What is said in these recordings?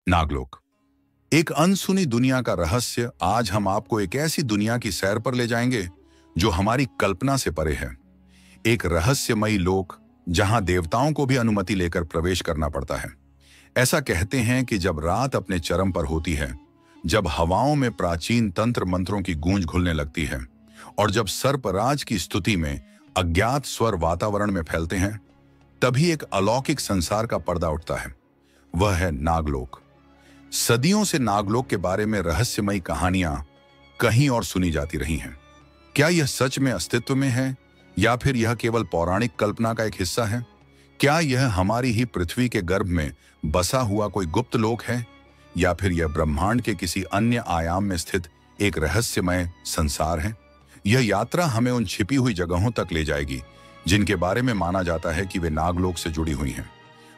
नागलोक, एक अनसुनी दुनिया का रहस्य। आज हम आपको एक ऐसी दुनिया की सैर पर ले जाएंगे जो हमारी कल्पना से परे है। एक रहस्यमयी लोक जहां देवताओं को भी अनुमति लेकर प्रवेश करना पड़ता है। ऐसा कहते हैं कि जब रात अपने चरम पर होती है, जब हवाओं में प्राचीन तंत्र मंत्रों की गूंज घुलने लगती है और जब सर्पराज की स्तुति में अज्ञात स्वर वातावरण में फैलते हैं, तभी एक अलौकिक संसार का पर्दा उठता है। वह है नागलोक। सदियों से नागलोक के बारे में रहस्यमयी कहानियां कहीं और सुनी जाती रही हैं। क्या यह सच में अस्तित्व में है या फिर यह केवल पौराणिक कल्पना का एक हिस्सा है? क्या यह हमारी ही पृथ्वी के गर्भ में बसा हुआ कोई गुप्त लोक है या फिर यह ब्रह्मांड के किसी अन्य आयाम में स्थित एक रहस्यमय संसार है? यह यात्रा हमें उन छिपी हुई जगहों तक ले जाएगी जिनके बारे में माना जाता है कि वे नागलोक से जुड़ी हुई हैं।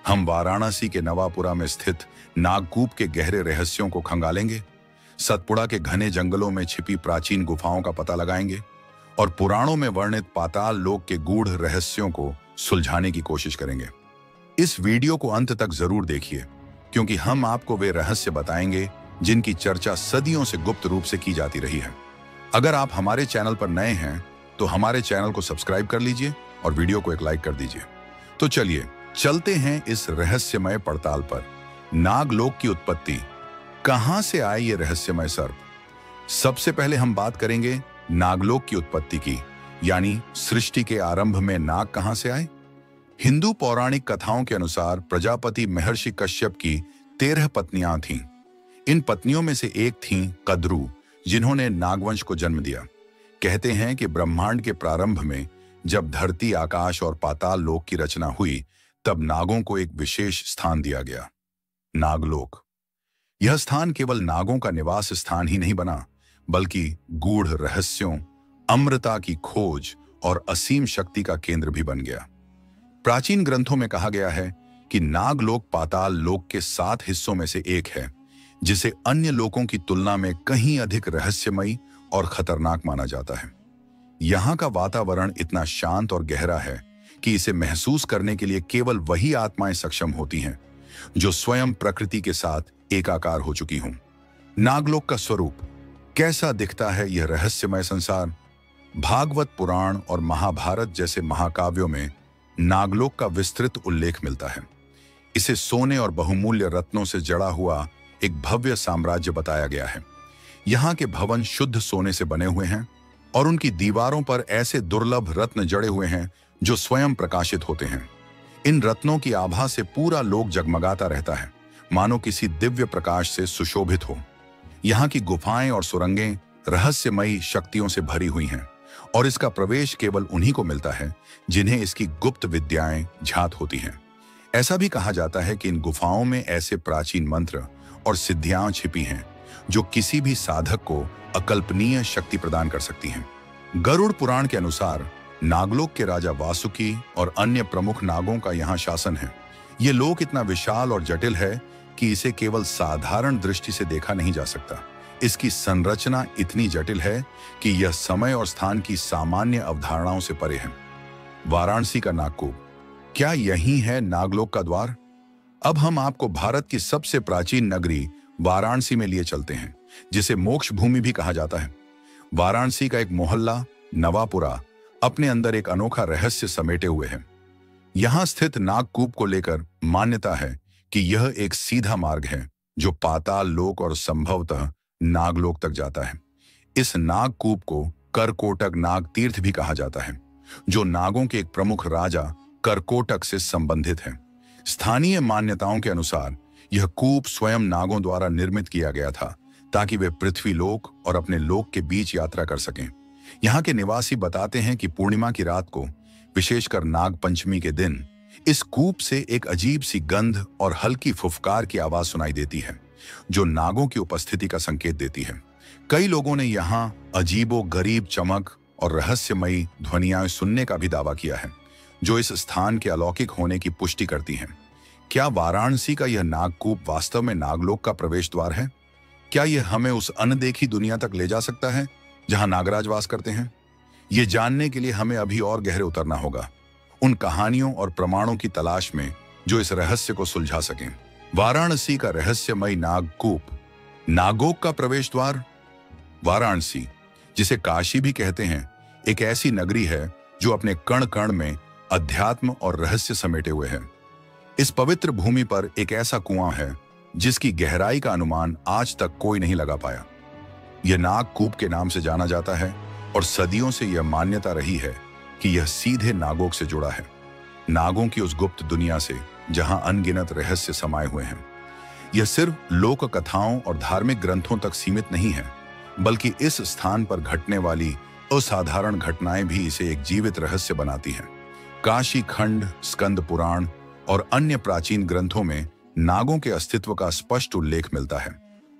हम वाराणसी के नवापुरा में स्थित नागकूप के गहरे रहस्यों को खंगालेंगे, सतपुड़ा के घने जंगलों में छिपी प्राचीन गुफाओं का पता लगाएंगे और पुराणों में वर्णित पाताल लोक के गूढ़ रहस्यों को सुलझाने की कोशिश करेंगे। इस वीडियो को अंत तक जरूर देखिए, क्योंकि हम आपको वे रहस्य बताएंगे जिनकी चर्चा सदियों से गुप्त रूप से की जाती रही है। अगर आप हमारे चैनल पर नए हैं तो हमारे चैनल को सब्सक्राइब कर लीजिए और वीडियो को एक लाइक कर दीजिए। तो चलिए चलते हैं इस रहस्यमय पड़ताल पर। नागलोक की उत्पत्ति, कहां से आए ये रहस्यमय सर्प? सबसे पहले हम बात करेंगे नागलोक की उत्पत्ति की, यानी सृष्टि के आरंभ में नाग कहां से आए। हिंदू पौराणिक कथाओं के अनुसार प्रजापति महर्षि कश्यप की 13 पत्नियां थीं। इन पत्नियों में से एक थीं कद्रू, जिन्होंने नागवंश को जन्म दिया। कहते हैं कि ब्रह्मांड के प्रारंभ में जब धरती, आकाश और पाताल लोक की रचना हुई, तब नागों को एक विशेष स्थान दिया गया, नागलोक। यह स्थान केवल नागों का निवास स्थान ही नहीं बना, बल्कि गूढ़ रहस्यों, अमृता की खोज और असीम शक्ति का केंद्र भी बन गया। प्राचीन ग्रंथों में कहा गया है कि नागलोक पाताल लोक के 7 हिस्सों में से एक है, जिसे अन्य लोकों की तुलना में कहीं अधिक रहस्यमयी और खतरनाक माना जाता है। यहाँ का वातावरण इतना शांत और गहरा है कि इसे महसूस करने के लिए केवल वही आत्माएं सक्षम होती हैं जो स्वयं प्रकृति के साथ एकाकार हो चुकी हों। नागलोक का स्वरूप कैसा दिखता है? यह रहस्यमय संसार भागवत पुराण और महाभारत जैसे महाकाव्यों में नागलोक का विस्तृत उल्लेख मिलता है। इसे सोने और बहुमूल्य रत्नों से जड़ा हुआ एक भव्य साम्राज्य बताया गया है। यहाँ के भवन शुद्ध सोने से बने हुए हैं और उनकी दीवारों पर ऐसे दुर्लभ रत्न जड़े हुए हैं जो स्वयं प्रकाशित होते हैं। इन रत्नों की आभा से पूरा लोक जगमगाता रहता है, मानो किसी दिव्य प्रकाश से सुशोभित हो। यहाँ की गुफाएं और सुरंगें रहस्यमयी शक्तियों से भरी हुई हैं और इसका प्रवेश केवल उन्हीं को मिलता है जिन्हें इसकी गुप्त विद्याएं ज्ञात होती हैं। ऐसा भी कहा जाता है कि इन गुफाओं में ऐसे प्राचीन मंत्र और सिद्धियां छिपी हैं जो किसी भी साधक को अकल्पनीय शक्ति प्रदान कर सकती हैं। गरुड़ पुराण के अनुसार नागलोक के राजा वासुकी और अन्य प्रमुख नागों का यहाँ शासन है। ये लोक इतना विशाल और जटिल है कि इसे केवल साधारण दृष्टि से देखा नहीं जा सकता। इसकी संरचना इतनी जटिल है कि यह समय और स्थान की सामान्य अवधारणाओं से परे है। वाराणसी का नागकूप, क्या यही है नागलोक का द्वार? अब हम आपको भारत की सबसे प्राचीन नगरी वाराणसी में लिए चलते हैं, जिसे मोक्ष भूमि भी कहा जाता है। वाराणसी का एक मोहल्ला नवापुरा अपने अंदर एक अनोखा रहस्य समेटे हुए है। यहाँ स्थित नागकूप को लेकर मान्यता है कि यह एक सीधा मार्ग है जो पाताल लोक और संभवतः नागलोक तक जाता है। इस नागकूप को करकोटक नाग तीर्थ भी कहा जाता है, जो नागों के एक प्रमुख राजा करकोटक से संबंधित है। स्थानीय मान्यताओं के अनुसार यह कूप स्वयं नागों द्वारा निर्मित किया गया था ताकि वे पृथ्वी लोक और अपने लोक के बीच यात्रा कर सकें। यहाँ के निवासी बताते हैं कि पूर्णिमा की रात को, विशेषकर नाग पंचमी के दिन, इस कूप से एक अजीब सी गंध और हल्की फुफकार की आवाज सुनाई देती है, जो नागों की उपस्थिति का संकेत देती है। कई लोगों ने यहाँ अजीबो गरीब चमक और रहस्यमयी ध्वनियां सुनने का भी दावा किया है, जो इस स्थान के अलौकिक होने की पुष्टि करती हैं। क्या वाराणसी का यह नागकूप वास्तव में नागलोक का प्रवेश द्वार है? क्या यह हमें उस अनदेखी दुनिया तक ले जा सकता है जहां नागराज वास करते हैं? ये जानने के लिए हमें अभी और गहरे उतरना होगा, उन कहानियों और प्रमाणों की तलाश में जो इस रहस्य को सुलझा सकें। वाराणसी का रहस्यमय नागकूप, नागोक का प्रवेश द्वार। वाराणसी, जिसे काशी भी कहते हैं, एक ऐसी नगरी है जो अपने कण कण में अध्यात्म और रहस्य समेटे हुए है। इस पवित्र भूमि पर एक ऐसा कुआं है जिसकी गहराई का अनुमान आज तक कोई नहीं लगा पाया। यह नागकूप के नाम से जाना जाता है और सदियों से यह मान्यता रही है कि यह सीधे नागोक से जुड़ा है, नागों की उस गुप्त दुनिया से जहां अनगिनत रहस्य समाये हुए हैं। यह सिर्फ लोक कथाओं और धार्मिक ग्रंथों तक सीमित नहीं है, बल्कि इस स्थान पर घटने वाली असाधारण घटनाएं भी इसे एक जीवित रहस्य बनाती हैं। काशी खंड, स्कंद पुराण और अन्य प्राचीन ग्रंथों में नागों के अस्तित्व का स्पष्ट उल्लेख मिलता है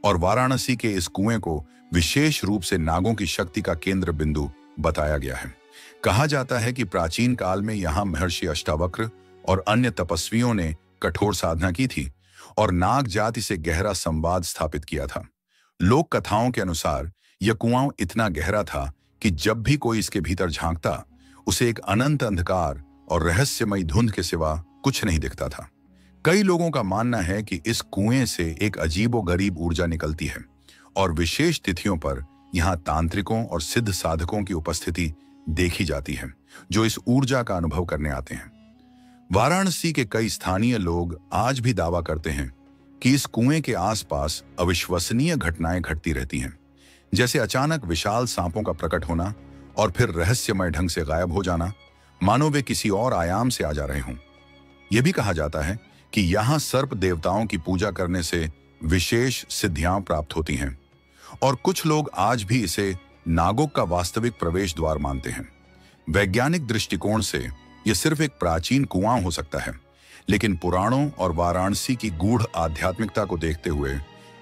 और वाराणसी के इस कुएं को विशेष रूप से नागों की शक्ति का केंद्र बिंदु बताया गया है। कहा जाता है कि प्राचीन काल में यहाँ महर्षि अष्टावक्र और अन्य तपस्वियों ने कठोर साधना की थी और नाग जाति से गहरा संवाद स्थापित किया था। लोक कथाओं के अनुसार यह कुआं इतना गहरा था कि जब भी कोई इसके भीतर झांकता, उसे एक अनंत अंधकार और रहस्यमयी धुंध के सिवा कुछ नहीं दिखता था। कई लोगों का मानना है कि इस कुएं से एक अजीबोगरीब ऊर्जा निकलती है और विशेष तिथियों पर यहाँ तांत्रिकों और सिद्ध साधकों की उपस्थिति देखी जाती है, जो इस ऊर्जा का अनुभव करने आते हैं। वाराणसी के कई स्थानीय लोग आज भी दावा करते हैं कि इस कुएं के आसपास अविश्वसनीय घटनाएं घटती रहती हैं, जैसे अचानक विशाल सांपों का प्रकट होना और फिर रहस्यमय ढंग से गायब हो जाना, मानो वे किसी और आयाम से आ जा रहे हों। यह भी कहा जाता है कि यहाँ सर्प देवताओं की पूजा करने से विशेष सिद्धियां प्राप्त होती हैं और कुछ लोग आज भी इसे नागोक का वास्तविक प्रवेश द्वार मानते हैं। वैज्ञानिक दृष्टिकोण से यह सिर्फ एक प्राचीन कुआं हो सकता है, लेकिन पुराणों और वाराणसी की गूढ़ आध्यात्मिकता को देखते हुए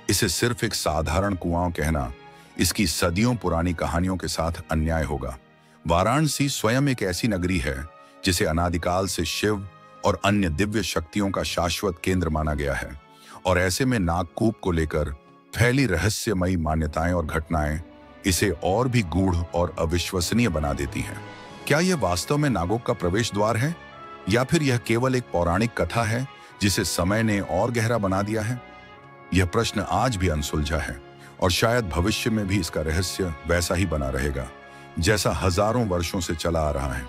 इसे सिर्फ एक साधारण कुआं कहना इसकी सदियों पुरानी कहानियों के साथ अन्याय होगा। वाराणसी स्वयं एक ऐसी नगरी है जिसे अनादिकाल से शिव और अन्य दिव्य शक्तियों का शाश्वत केंद्र माना गया है और ऐसे में नागकूप को लेकर फैली रहस्यमयी मान्यताएं और घटनाएं इसे और भी गूढ़ और अविश्वसनीय बना देती हैं। क्या यह वास्तव में नागोक का प्रवेश द्वार है या फिर यह केवल एक पौराणिक कथा है जिसे समय ने और गहरा बना दिया है? यह प्रश्न आज भी अनसुलझा है और शायद भविष्य में भी इसका रहस्य वैसा ही बना रहेगा जैसा हजारों वर्षों से चला आ रहा है।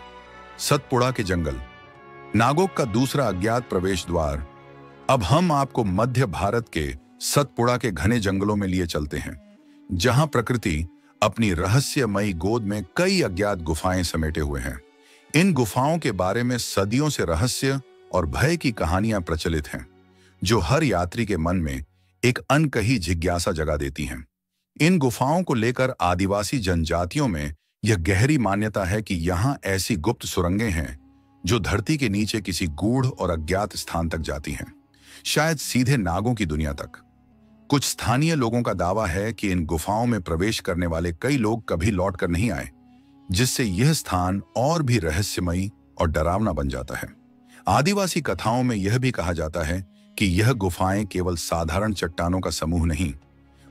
सतपुड़ा के जंगल, नागोक का दूसरा अज्ञात प्रवेश द्वार। अब हम आपको मध्य भारत के सतपुड़ा के घने जंगलों में लिए चलते हैं, जहां प्रकृति अपनी रहस्यमयी गोद में कई अज्ञात गुफाएं समेटे हुए हैं। इन गुफाओं के बारे में सदियों से रहस्य और भय की कहानियां प्रचलित हैं, जो हर यात्री के मन में एक अनकही जिज्ञासा जगा देती हैं। इन गुफाओं को लेकर आदिवासी जनजातियों में यह गहरी मान्यता है कि यहाँ ऐसी गुप्त सुरंगें हैं जो धरती के नीचे किसी गूढ़ और अज्ञात स्थान तक जाती हैं, शायद सीधे नागों की दुनिया तक। कुछ स्थानीय लोगों का दावा है कि इन गुफाओं में प्रवेश करने वाले कई लोग कभी लौट कर नहीं आए, जिससे यह स्थान और भी रहस्यमयी और डरावना बन जाता है। आदिवासी कथाओं में यह भी कहा जाता है कि यह गुफाएं केवल साधारण चट्टानों का समूह नहीं,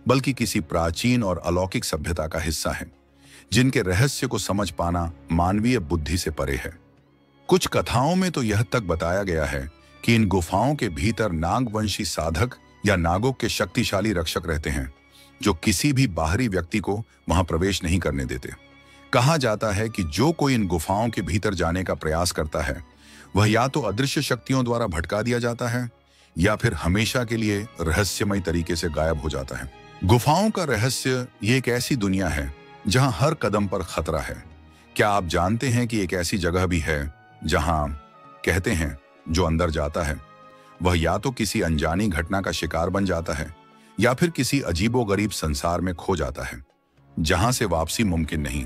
बल्कि किसी प्राचीन और अलौकिक सभ्यता का हिस्सा है, जिनके रहस्य को समझ पाना मानवीय बुद्धि से परे है। कुछ कथाओं में तो यह तक बताया गया है कि इन गुफाओं के भीतर नागवंशी साधक या नागों के शक्तिशाली रक्षक रहते हैं, जो किसी भी बाहरी व्यक्ति को वहां प्रवेश नहीं करने देते। कहा जाता है कि जो कोई इन गुफाओं के भीतर जाने का प्रयास करता है, वह या तो अदृश्य शक्तियों द्वारा भटका दिया जाता है या फिर हमेशा के लिए रहस्यमय तरीके से गायब हो जाता है। गुफाओं का रहस्य ये एक ऐसी दुनिया है जहां हर कदम पर खतरा है। क्या आप जानते हैं कि एक ऐसी जगह भी है जहां कहते हैं जो अंदर जाता है वह या तो किसी अनजानी घटना का शिकार बन जाता है या फिर किसी अजीबोगरीब संसार में खो जाता है, जहां से वापसी मुमकिन नहीं।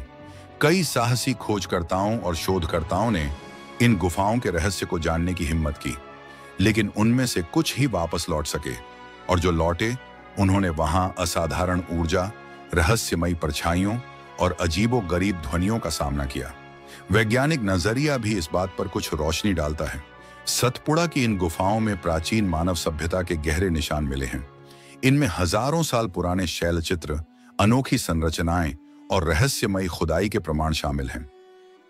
कई साहसी खोजकर्ताओं और शोधकर्ताओं ने इन गुफाओं के रहस्य को जानने की हिम्मत की, लेकिन उनमें से कुछ ही वापस लौट सके और जो लौटे उन्होंने वहां असाधारण ऊर्जा, रहस्यमयी परछाइयों और अजीबोगरीब ध्वनियों का सामना किया। वैज्ञानिक नजरिया भी इस बात पर कुछ रोशनी डालता है। सतपुड़ा की इन गुफाओं में प्राचीन मानव सभ्यता के गहरे निशान मिले हैं। इनमें हजारों साल पुराने शैलचित्र, अनोखी संरचनाएं और रहस्यमयी खुदाई के प्रमाण शामिल हैं।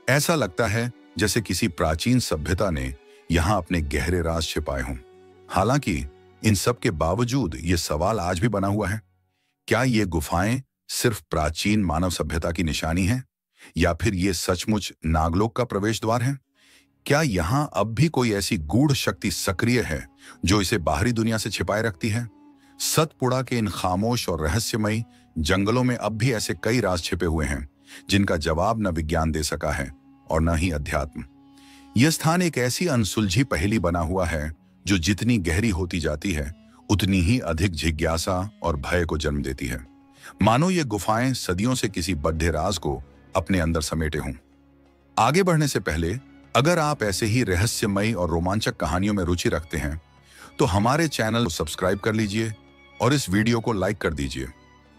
ऐसा लगता है जैसे किसी प्राचीन सभ्यता ने यहाँ अपने गहरे राज छिपाए हों। हालांकि इन सब के बावजूद ये सवाल आज भी बना हुआ है, क्या ये गुफाएं सिर्फ प्राचीन मानव सभ्यता की निशानी है, या फिर ये सचमुच नागलोक का प्रवेश द्वार है? क्या यहां अब भी कोई ऐसी गूढ़ शक्ति सक्रिय है जो इसे बाहरी दुनिया से छिपाए रखती है? सतपुड़ा के इन खामोश और रहस्यमयी जंगलों में अब भी ऐसे कई राज छिपे हुए हैं जिनका जवाब न विज्ञान दे सका है और न ही अध्यात्म। यह स्थान एक ऐसी अनसुलझी पहेली बना हुआ है जो जितनी गहरी होती जाती है उतनी ही अधिक जिज्ञासा और भय को जन्म देती है। मानो ये गुफाएं सदियों से किसी बड्ढे राज को अपने अंदर समेटे हों। आगे बढ़ने से पहले अगर आप ऐसे ही रहस्यमयी और रोमांचक कहानियों में रुचि रखते हैं तो हमारे चैनल को सब्सक्राइब कर लीजिए और इस वीडियो को लाइक कर दीजिए।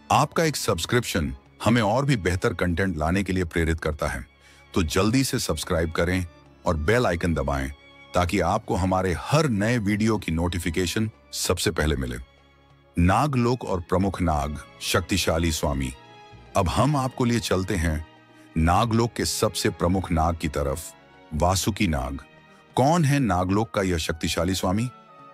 आपका एक सब्सक्रिप्शन हमें और भी बेहतर कंटेंट लाने के लिए प्रेरित करता है, तो जल्दी से सब्सक्राइब करें और बेल आइकन दबाएं ताकि आपको हमारे हर नए वीडियो की नोटिफिकेशन सबसे पहले मिले। नागलोक और प्रमुख नाग, शक्तिशाली स्वामी। अब हम आपको लिए चलते हैं नागलोक के सबसे प्रमुख नाग की तरफ, वासुकी नाग। कौन है नागलोक का यह शक्तिशाली स्वामी?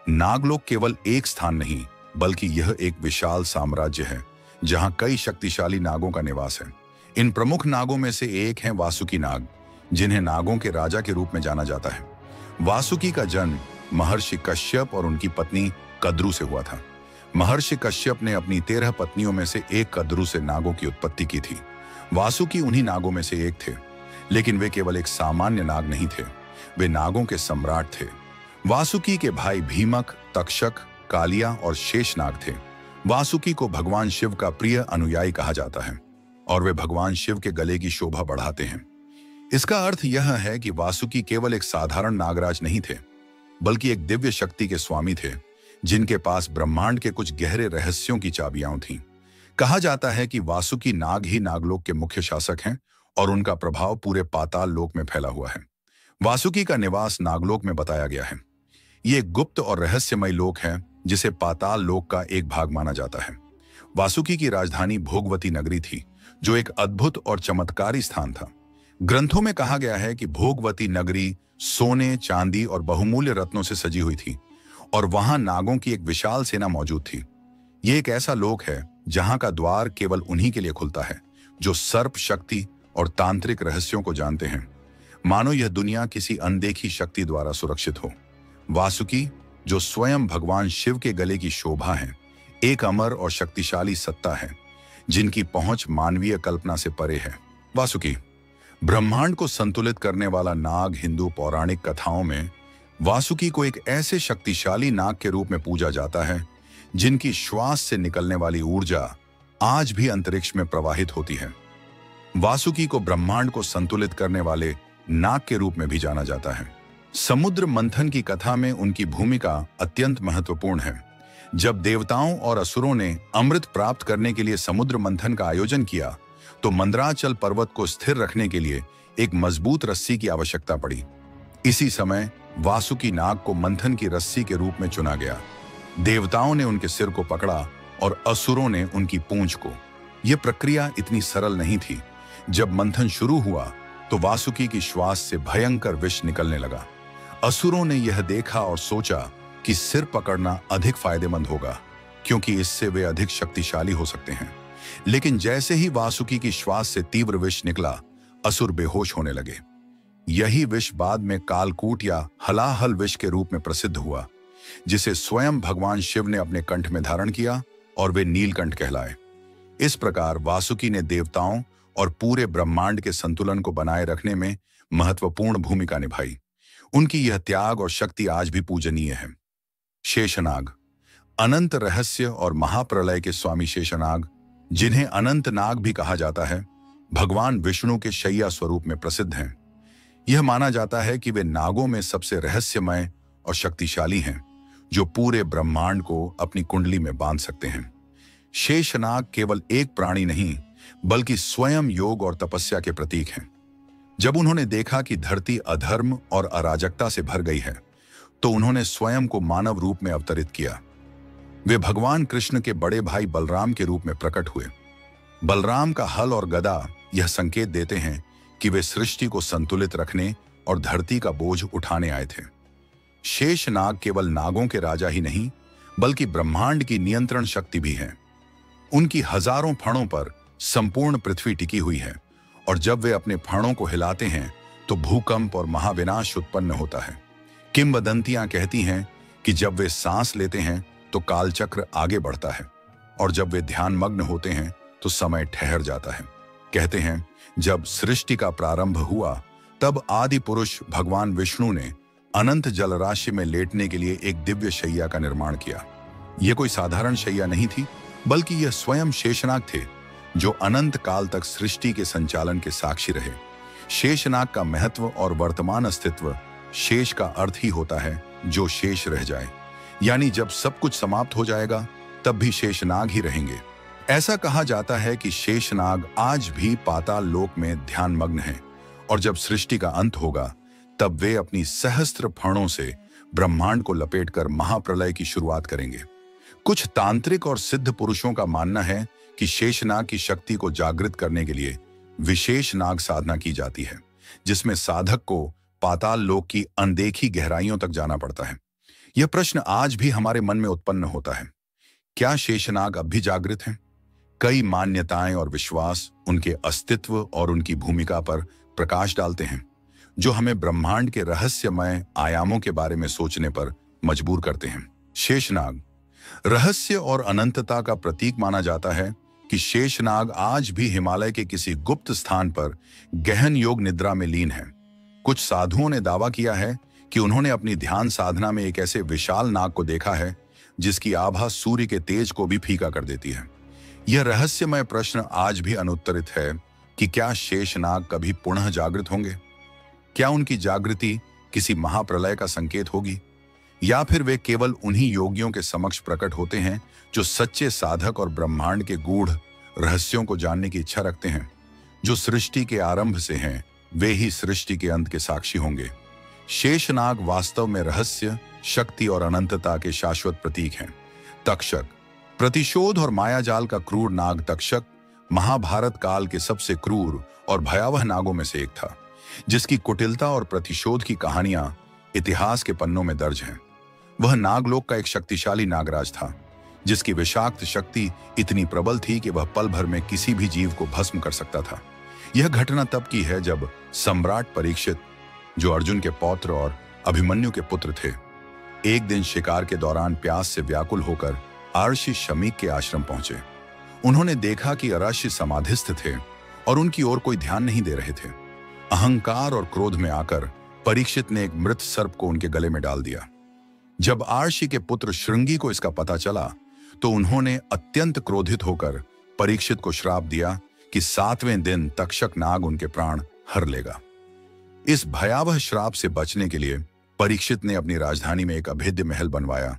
नागलोक केवल एक स्थान नहीं बल्कि यह एक विशाल साम्राज्य है जहां कई शक्तिशाली नागों का निवास है। इन प्रमुख नागों में से एक हैं वासुकी नाग, जिन्हें नागों के राजा के रूप में जाना जाता है। वासुकी का जन्म महर्षि कश्यप और उनकी पत्नी कद्रू से हुआ था। महर्षि कश्यप ने अपनी 13 पत्नियों में से एक कद्रू से नागों की उत्पत्ति की थी। वासुकी उन्हीं नागों में से एक थे, लेकिन वे केवल एक सामान्य नाग नहीं थे, वे नागों के सम्राट थे। वासुकी के भाई भीमक, तक्षक, कालिया और शेषनाग थे। वासुकी को भगवान शिव का प्रिय अनुयायी कहा जाता है और वे भगवान शिव के गले की शोभा बढ़ाते हैं। इसका अर्थ यह है कि वासुकी केवल एक साधारण नागराज नहीं थे, बल्कि एक दिव्य शक्ति के स्वामी थे जिनके पास ब्रह्मांड के कुछ गहरे रहस्यों की चाबियां थीं। कहा जाता है कि वासुकी नाग ही नागलोक के मुख्य शासक हैं और उनका प्रभाव पूरे पाताल लोक में फैला हुआ है। वासुकी का निवास नागलोक में बताया गया है। ये एक गुप्त और रहस्यमय लोक है जिसे पाताल लोक का एक भाग माना जाता है। वासुकी की राजधानी भोगवती नगरी थी, जो एक अद्भुत और चमत्कारी स्थान था। ग्रंथों में कहा गया है कि भोगवती नगरी सोने, चांदी और बहुमूल्य रत्नों से सजी हुई थी और वहां नागों की एक विशाल सेना मौजूद थी। ये एक ऐसा लोक है जहां का द्वार केवल उन्हीं के लिए खुलता है जो सर्प शक्ति और तांत्रिक रहस्यों को जानते हैं। मानो यह दुनिया किसी अनदेखी शक्ति द्वारा सुरक्षित हो। वासुकी, जो स्वयं भगवान शिव के गले की शोभा है, एक अमर और शक्तिशाली सत्ता है जिनकी पहुंच मानवीय कल्पना से परे है। वासुकी ब्रह्मांड को संतुलित करने वाला नाग। हिंदू पौराणिक कथाओं में वासुकी को एक ऐसे शक्तिशाली नाग के रूप में पूजा जाता है जिनकी श्वास से निकलने वाली ऊर्जा आज भी अंतरिक्ष में प्रवाहित होती है। वासुकी को ब्रह्मांड को संतुलित करने वाले नाग के रूप में भी जाना जाता है। समुद्र मंथन की कथा में उनकी भूमिका अत्यंत महत्वपूर्ण है। जब देवताओं और असुरों ने अमृत प्राप्त करने के लिए समुद्र मंथन का आयोजन किया तो मंदराचल पर्वत को स्थिर रखने के लिए एक मजबूत रस्सी की आवश्यकता पड़ी। इसी समय वासुकी नाग को मंथन की रस्सी के रूप में चुना गया। देवताओं ने उनके सिर को पकड़ा और असुरों ने उनकी पूंछ को। यह प्रक्रिया इतनी सरल नहीं थी। जब मंथन शुरू हुआ तो वासुकी की श्वास से भयंकर विष निकलने लगा। असुरों ने यह देखा और सोचा कि सिर पकड़ना अधिक फायदेमंद होगा, क्योंकि इससे वे अधिक शक्तिशाली हो सकते हैं। लेकिन जैसे ही वासुकी की श्वास से तीव्र विष निकला, असुर बेहोश होने लगे। यही विष बाद में कालकूट या हलाहल विष के रूप में प्रसिद्ध हुआ, जिसे स्वयं भगवान शिव ने अपने कंठ में धारण किया और वे नीलकंठ कहलाए। इस प्रकार वासुकी ने देवताओं और पूरे ब्रह्मांड के संतुलन को बनाए रखने में महत्वपूर्ण भूमिका निभाई। उनकी यह त्याग और शक्ति आज भी पूजनीय है। शेषनाग, अनंत रहस्य और महाप्रलय के स्वामी शेषनाग, जिन्हें अनंत नाग भी कहा जाता है, भगवान विष्णु के शैया स्वरूप में प्रसिद्ध हैं। यह माना जाता है कि वे नागों में सबसे रहस्यमय और शक्तिशाली हैं, जो पूरे ब्रह्मांड को अपनी कुंडली में बांध सकते हैं। शेषनाग केवल एक प्राणी नहीं, बल्कि स्वयं योग और तपस्या के प्रतीक हैं। जब उन्होंने देखा कि धरती अधर्म और अराजकता से भर गई है, तो उन्होंने स्वयं को मानव रूप में अवतरित किया। वे भगवान कृष्ण के बड़े भाई बलराम के रूप में प्रकट हुए। बलराम का हल और गदा यह संकेत देते हैं कि वे सृष्टि को संतुलित रखने और धरती का बोझ उठाने आए थे। शेषनाग केवल नागों के राजा ही नहीं, बल्कि ब्रह्मांड की नियंत्रण शक्ति भी हैं। उनकी हजारों फणों पर संपूर्ण पृथ्वी टिकी हुई है और जब वे अपने फणों को हिलाते हैं तो भूकंप और महाविनाश उत्पन्न होता है। किंवदंतियां कहती हैं कि जब वे सांस लेते हैं तो कालचक्र आगे बढ़ता है और जब वे ध्यानमग्न होते हैं तो समय ठहर जाता है। कहते हैं जब सृष्टि का प्रारंभ हुआ तब आदि पुरुष भगवान विष्णु ने अनंत जलराशि में लेटने के लिए एक दिव्य शैया का निर्माण किया। यह कोई साधारण शैया नहीं थी, बल्कि यह स्वयं शेषनाग थे जो अनंत काल तक सृष्टि के संचालन के साक्षी रहे। शेषनाग का महत्व और वर्तमान अस्तित्व, शेष का अर्थ ही होता है जो शेष रह जाए, यानी जब सब कुछ समाप्त हो जाएगा तब भी शेषनाग ही रहेंगे। ऐसा कहा जाता है कि शेषनाग आज भी पाताल लोक में ध्यानमग्न हैं और जब सृष्टि का अंत होगा तब वे अपनी सहस्त्र फणों से ब्रह्मांड को लपेटकर महाप्रलय की शुरुआत करेंगे। कुछ तांत्रिक और सिद्ध पुरुषों का मानना है कि शेषनाग की शक्ति को जागृत करने के लिए विशेष नाग साधना की जाती है, जिसमें साधक को पाताल लोक की अनदेखी गहराइयों तक जाना पड़ता है। यह प्रश्न आज भी हमारे मन में उत्पन्न होता है, क्या शेषनाग अब भी जागृत हैं? कई मान्यताएं और विश्वास उनके अस्तित्व और उनकी भूमिका पर प्रकाश डालते हैं, जो हमें ब्रह्मांड के रहस्यमय आयामों के बारे में सोचने पर मजबूर करते हैं। शेषनाग रहस्य और अनंतता का प्रतीक माना जाता है कि शेषनाग आज भी हिमालय के किसी गुप्त स्थान पर गहन योग निद्रा में लीन है। कुछ साधुओं ने दावा किया है कि उन्होंने अपनी ध्यान साधना में एक ऐसे विशाल नाग को देखा है जिसकी आभा सूर्य के तेज को भी फीका कर देती है। यह रहस्यमय प्रश्न आज भी अनुत्तरित है कि क्या शेषनाग कभी पुनः जागृत होंगे? क्या उनकी जागृति किसी महाप्रलय का संकेत होगी, या फिर वे केवल उन्हीं योगियों के समक्ष प्रकट होते हैं जो सच्चे साधक और ब्रह्मांड के गूढ़ रहस्यों को जानने की इच्छा रखते हैं? जो सृष्टि के आरंभ से हैं, वे ही सृष्टि के अंत के साक्षी होंगे। शेषनाग वास्तव में रहस्य, शक्ति और अनंतता के शाश्वत प्रतीक हैं। तक्षक, प्रतिशोध और मायाजाल का क्रूर नाग तक्षक महाभारत काल के सबसे क्रूर और भयावह नागों में से एक था, जिसकी कुटिलता और प्रतिशोध की कहानियां इतिहास के पन्नों में दर्ज हैं। वह नागलोक का एक शक्तिशाली नागराज था, जिसकी विषाक्त शक्ति इतनी प्रबल थी कि वह पल भर में किसी भी जीव को भस्म कर सकता था। यह घटना तब की है जब सम्राट परीक्षित, जो अर्जुन के पौत्र और अभिमन्यु के पुत्र थे, एक दिन शिकार के दौरान प्यास से व्याकुल होकर अर्षि शमीक के आश्रम पहुंचे। उन्होंने देखा कि अराशी समाधिस्थ थे और उनकी ओर कोई ध्यान नहीं दे रहे थे। अहंकार और क्रोध में आकर परीक्षित ने एक मृत सर्प को उनके गले में डाल दिया। जब अर्षि के पुत्र श्रृंगी को इसका पता चला तो उन्होंने अत्यंत क्रोधित होकर परीक्षित को श्राप दिया कि 7वें दिन तक्षक नाग उनके प्राण हर लेगा। इस भयावह श्राप से बचने के लिए परीक्षित ने अपनी राजधानी में एक अभेद्य महल बनवाया,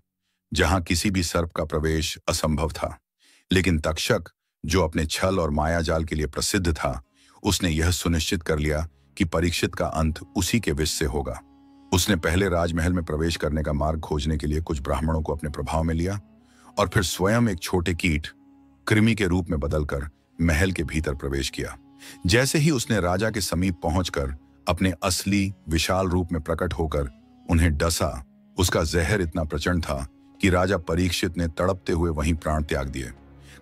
जहां किसी भी सर्प का प्रवेश असंभव था। लेकिन तक्षक, जो अपने छल और मायाजाल के लिए प्रसिद्ध था, उसने यह सुनिश्चित कर लिया कि परीक्षित का अंत उसी के विष से होगा। उसने पहले राजमहल में प्रवेश करने का मार्ग खोजने के लिए कुछ ब्राह्मणों को अपने प्रभाव में लिया और फिर स्वयं एक छोटे कीट, कृमि के रूप में बदलकर महल के भीतर प्रवेश किया। जैसे ही उसने राजा के समीप पहुंचकर अपने असली विशाल रूप में प्रकट होकर उन्हें डसा, उसका जहर इतना प्रचंड था कि राजा परीक्षित ने तड़पते हुए वहीं प्राण त्याग दिए।